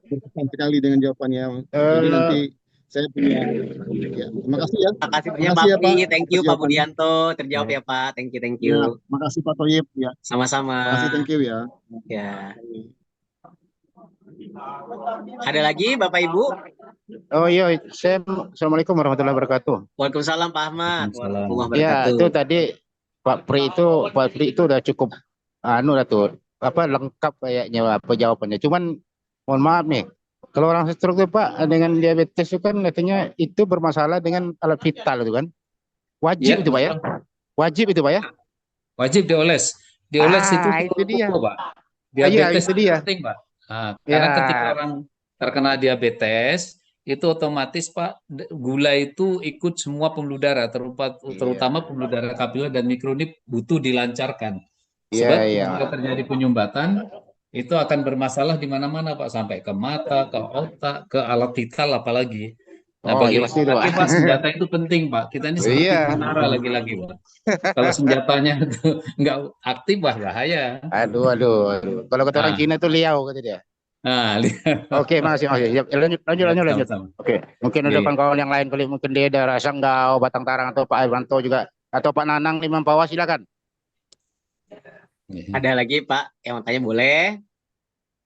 S8: berkesan sekali dengan jawabannya. Jadi nanti saya punya ya, terima kasih ya.
S1: Makasih
S8: Terima
S1: banyak
S8: kasih ya
S1: Pak
S8: Pak.
S1: Pri, thank you
S8: atas
S1: Pak
S8: jawabannya.
S1: Budianto, terjawab ya Pak, thank you, thank
S8: Ya,
S1: you.
S8: makasih Pak Toyib ya.
S1: Sama-sama.
S8: Makasih, thank you ya.
S1: Ya. Ada lagi Bapak Ibu?
S10: Oh iya, Assalamualaikum warahmatullahi wabarakatuh.
S1: Waalaikumsalam Pak Ahmad. Warahmatullahi
S10: Ya,
S1: wabarakatuh.
S10: itu tadi Pak Pri itu udah cukup lah tuh, lengkap kayaknya apa jawabannya. Cuman mohon maaf nih, kalau orang stroke tuh Pak dengan diabetes itu kan katanya itu bermasalah dengan alat vital itu kan. Wajib itu Pak ya? Wajib itu Pak ya?
S9: Wajib dioles. Dioles itu
S10: dia.
S9: Pak. Diabetes
S10: itu dia.
S9: penting Pak. Nah, karena ketika orang terkena diabetes itu otomatis Pak gula itu ikut semua pembuluh darah, terutama pembuluh darah kapiler dan mikronip butuh dilancarkan. Sebab jika terjadi penyumbatan itu akan bermasalah di mana-mana Pak, sampai ke mata, ke otak, ke alat vital apalagi. Nah, bagi laki-laki Pak, senjata itu penting Pak. Kita ini seperti tentara lagi-lagi Pak. Kalau senjatanya itu nggak aktif bahaya.
S10: Aduh. Kalau kata orang Cina itu liau kata dia.
S9: Nah,
S10: Oke, makasih. Lanjut. Oke, mungkin ada kawan-kawan yang lain kali, mungkin dia daerah Sanggau, Batang Tarang, atau Pak Irwanto juga, atau Pak Nanang di Mempawah, silakan.
S1: Ada lagi Pak yang mau tanya boleh?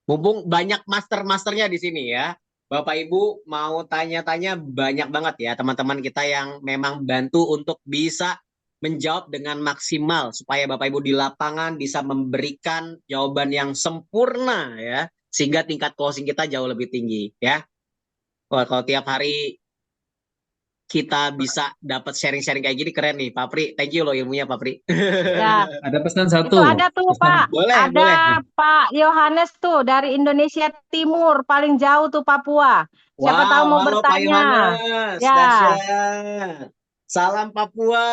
S1: Mumpung banyak master-masternya di sini ya. Bapak Ibu mau tanya-tanya banyak banget ya teman-teman kita yang memang bantu untuk bisa menjawab dengan maksimal supaya Bapak Ibu di lapangan bisa memberikan jawaban yang sempurna ya, sehingga tingkat closing kita jauh lebih tinggi ya. Wah, kalau tiap hari kita bisa dapat sharing-sharing kayak gini keren nih Pak Pri. Thank you loh ilmunya Pak Pri.
S4: Ya.
S9: Ada pesan satu.
S4: Itu ada tuh Pak.
S1: Boleh.
S4: Pak Yohanes tuh dari Indonesia Timur, paling jauh tuh Papua. Siapa tahu mau
S1: halo
S4: bertanya.
S1: Pak Yohanes.
S4: Ya.
S1: Dahsyat. Salam Papua.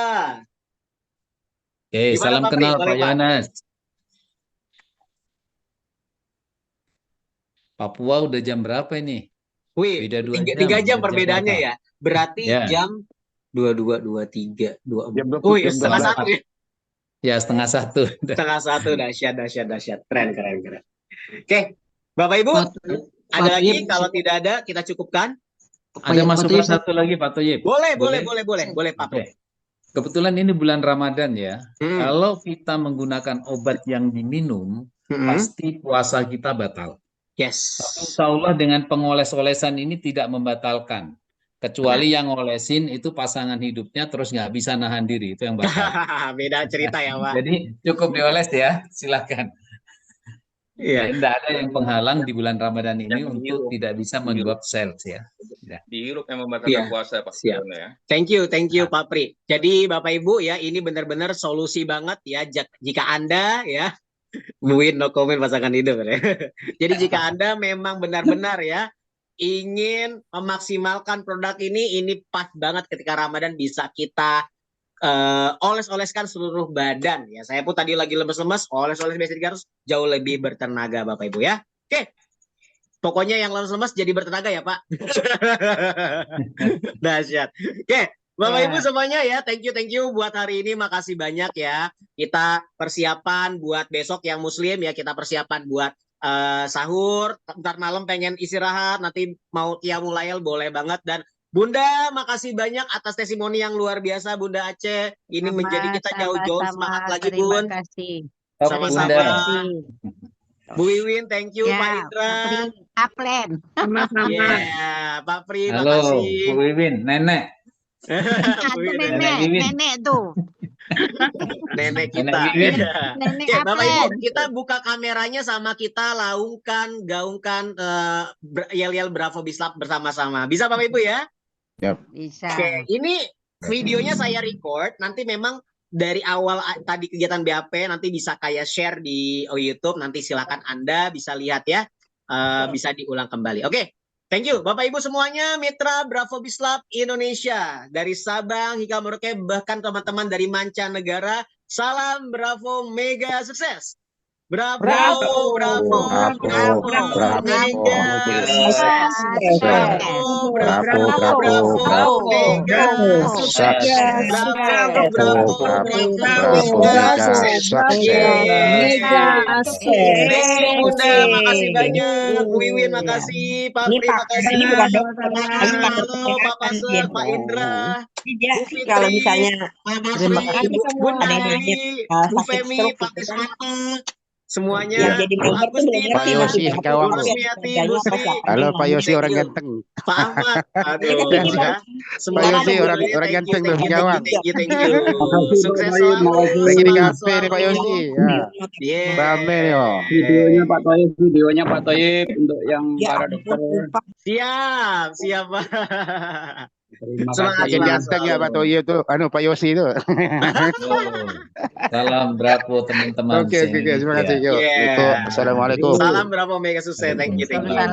S9: Oke, salam
S1: Pak
S9: kenal
S1: Pri?
S9: Pak Yohanes. Papua udah jam berapa ini?
S1: Wih,
S9: beda
S1: 3 jam perbedaannya ya. Berarti jam 22, 23, 24. Wih, setengah 1 ya.
S9: Ya, setengah 1.
S1: Setengah 1, dahsyat. Keren. Oke, Bapak Ibu, ada lagi? Kalau tidak ada, kita cukupkan.
S9: Ada masukan satu lagi Pak Toyib.
S1: Boleh Pak Pri.
S9: Kebetulan ini bulan Ramadan ya. Kalau kita menggunakan obat yang diminum, pasti puasa kita batal.
S1: Yes.
S9: Tapi insya Allah dengan pengoles-olesan ini tidak membatalkan. Kecuali yang ngolesin itu pasangan hidupnya terus nggak bisa nahan diri. Itu yang batal.
S1: Beda cerita ya Pak.
S9: Jadi cukup dioles ya, silakan.
S1: Iya.
S9: Tidak ada yang penghalang di bulan Ramadan ini untuk tidak bisa membuat sales ya.
S7: Dihirup yang membatalkan puasa Pak.
S1: Siap. Ya. Thank you Pak Pri. Jadi Bapak Ibu ya, ini benar-benar solusi banget ya jika Anda ya Win no comment pasangan hidup ya. Jadi jika Anda memang benar-benar ya ingin memaksimalkan produk ini pas banget ketika Ramadan bisa kita oles-oleskan seluruh badan ya. Saya pun tadi lagi lemes-lemes, oles-oles BC300 jauh lebih bertenaga Bapak Ibu ya. Oke. Pokoknya yang lemes-lemes jadi bertenaga ya Pak. Dahsyat. Oke. Bapak Ibu semuanya ya, thank you buat hari ini, makasih banyak ya. Kita persiapan buat besok yang muslim ya, kita persiapan buat sahur, ntar malam pengen istirahat, nanti mau qiyamul lail boleh banget. Dan Bunda, makasih banyak atas testimoni yang luar biasa Bunda Aceh. Ini menjadi kita jauh-jauh semangat lagi Bun.
S2: Terima kasih.
S1: Sama-sama. Bu Wiwin, thank you Pak Indra.
S2: Aplen.
S1: Ya, Pak Pri,
S9: halo,
S1: makasih.
S9: Bu Wiwin, nenek.
S2: Nenek tuh.
S1: Nenek kita.
S2: Nenek
S1: Bapak Ibu, kita buka kameranya sama kita gaungkan yel-yel Bravo Bislab bersama-sama. Bisa Bapak Ibu ya?
S2: Bisa.
S1: Oke, ini videonya saya record. Nanti memang dari awal tadi kegiatan BAP nanti bisa kayak share di YouTube. Nanti silakan Anda bisa lihat ya. Bisa diulang kembali. Oke. Thank you Bapak Ibu semuanya, mitra Bravo Bislab Indonesia dari Sabang hingga Merauke, bahkan teman-teman dari mancanegara. Salam Bravo, mega sukses. Bravo,
S10: Bravo,
S1: bravo,
S10: bravo,
S1: bravo,
S10: bravo.
S1: mega
S10: Sukses.
S1: sukses. Bravo, bravo,
S10: Bravo,
S1: bravo,
S10: bravo,
S1: mega sukses.
S10: sukses.
S1: Bravo,
S10: Bravo,
S1: bravo,
S10: bravo,
S1: bravo,
S10: bravo,
S1: mega
S10: mega
S1: sukses.
S10: sukses.
S1: Thank you Bunda, makasih banyak. Bu Wiwin makasih, Pak
S11: Ini
S1: Pri
S11: Pak
S1: makasih.
S11: ini bukan
S1: Halo Pak Pasar, Pak Indra, Bu
S11: kalau
S1: Fitri,
S11: misalnya
S1: Pak
S11: terima
S1: Basri,
S11: kasih
S1: Bu
S11: ada yang
S1: Nani, Bu
S11: sakit
S1: Femi,
S11: stroke
S1: Pak
S11: gitu kan.
S1: Tiswanto,
S11: Yang
S1: semuanya,
S11: jadi
S1: Bu
S11: member tuh
S1: Agustin,
S11: belum
S10: Pak
S11: ngerti
S10: Yosi,
S11: masih
S10: kawan.
S1: Bu Rusmiati, Bu
S11: kerjanya apa
S1: Sri,
S11: siapa
S10: Halo
S11: yang
S10: Pak Yosi,
S1: thank
S10: orang
S1: you.
S10: ganteng.
S1: Pak Ahmad,
S11: kita
S1: aduh
S11: tinggi
S1: ya.
S10: Pak
S1: Semuanya
S10: Yosi, orang
S1: semuanya
S10: orang
S1: thank you,
S10: ganteng
S1: thank
S10: tuh,
S1: you,
S10: kawan.
S1: thank you.
S12: Makasih Pak
S1: Sukses
S12: Toib,
S1: selalu,
S12: makasih.
S10: Lagi di
S1: semangat
S10: kafe nih Pak
S1: selalu.
S10: Yosi. Ya. Rame nih, oh.
S12: Videonya Pak Toib untuk yang para dokter.
S1: Siap, siap Pak.
S12: Terima
S1: Semangat,
S10: Makin
S1: semangat
S10: ganteng ya
S1: selalu.
S10: Pak Toib tuh, Pak Yosi itu.
S9: Salam bravo teman-teman
S10: Oke, terima kasih. Yuk.
S1: Yeah.
S10: Assalamualaikum.
S1: Salam berapa mega sukses, thank you, thank you.
S2: Salam.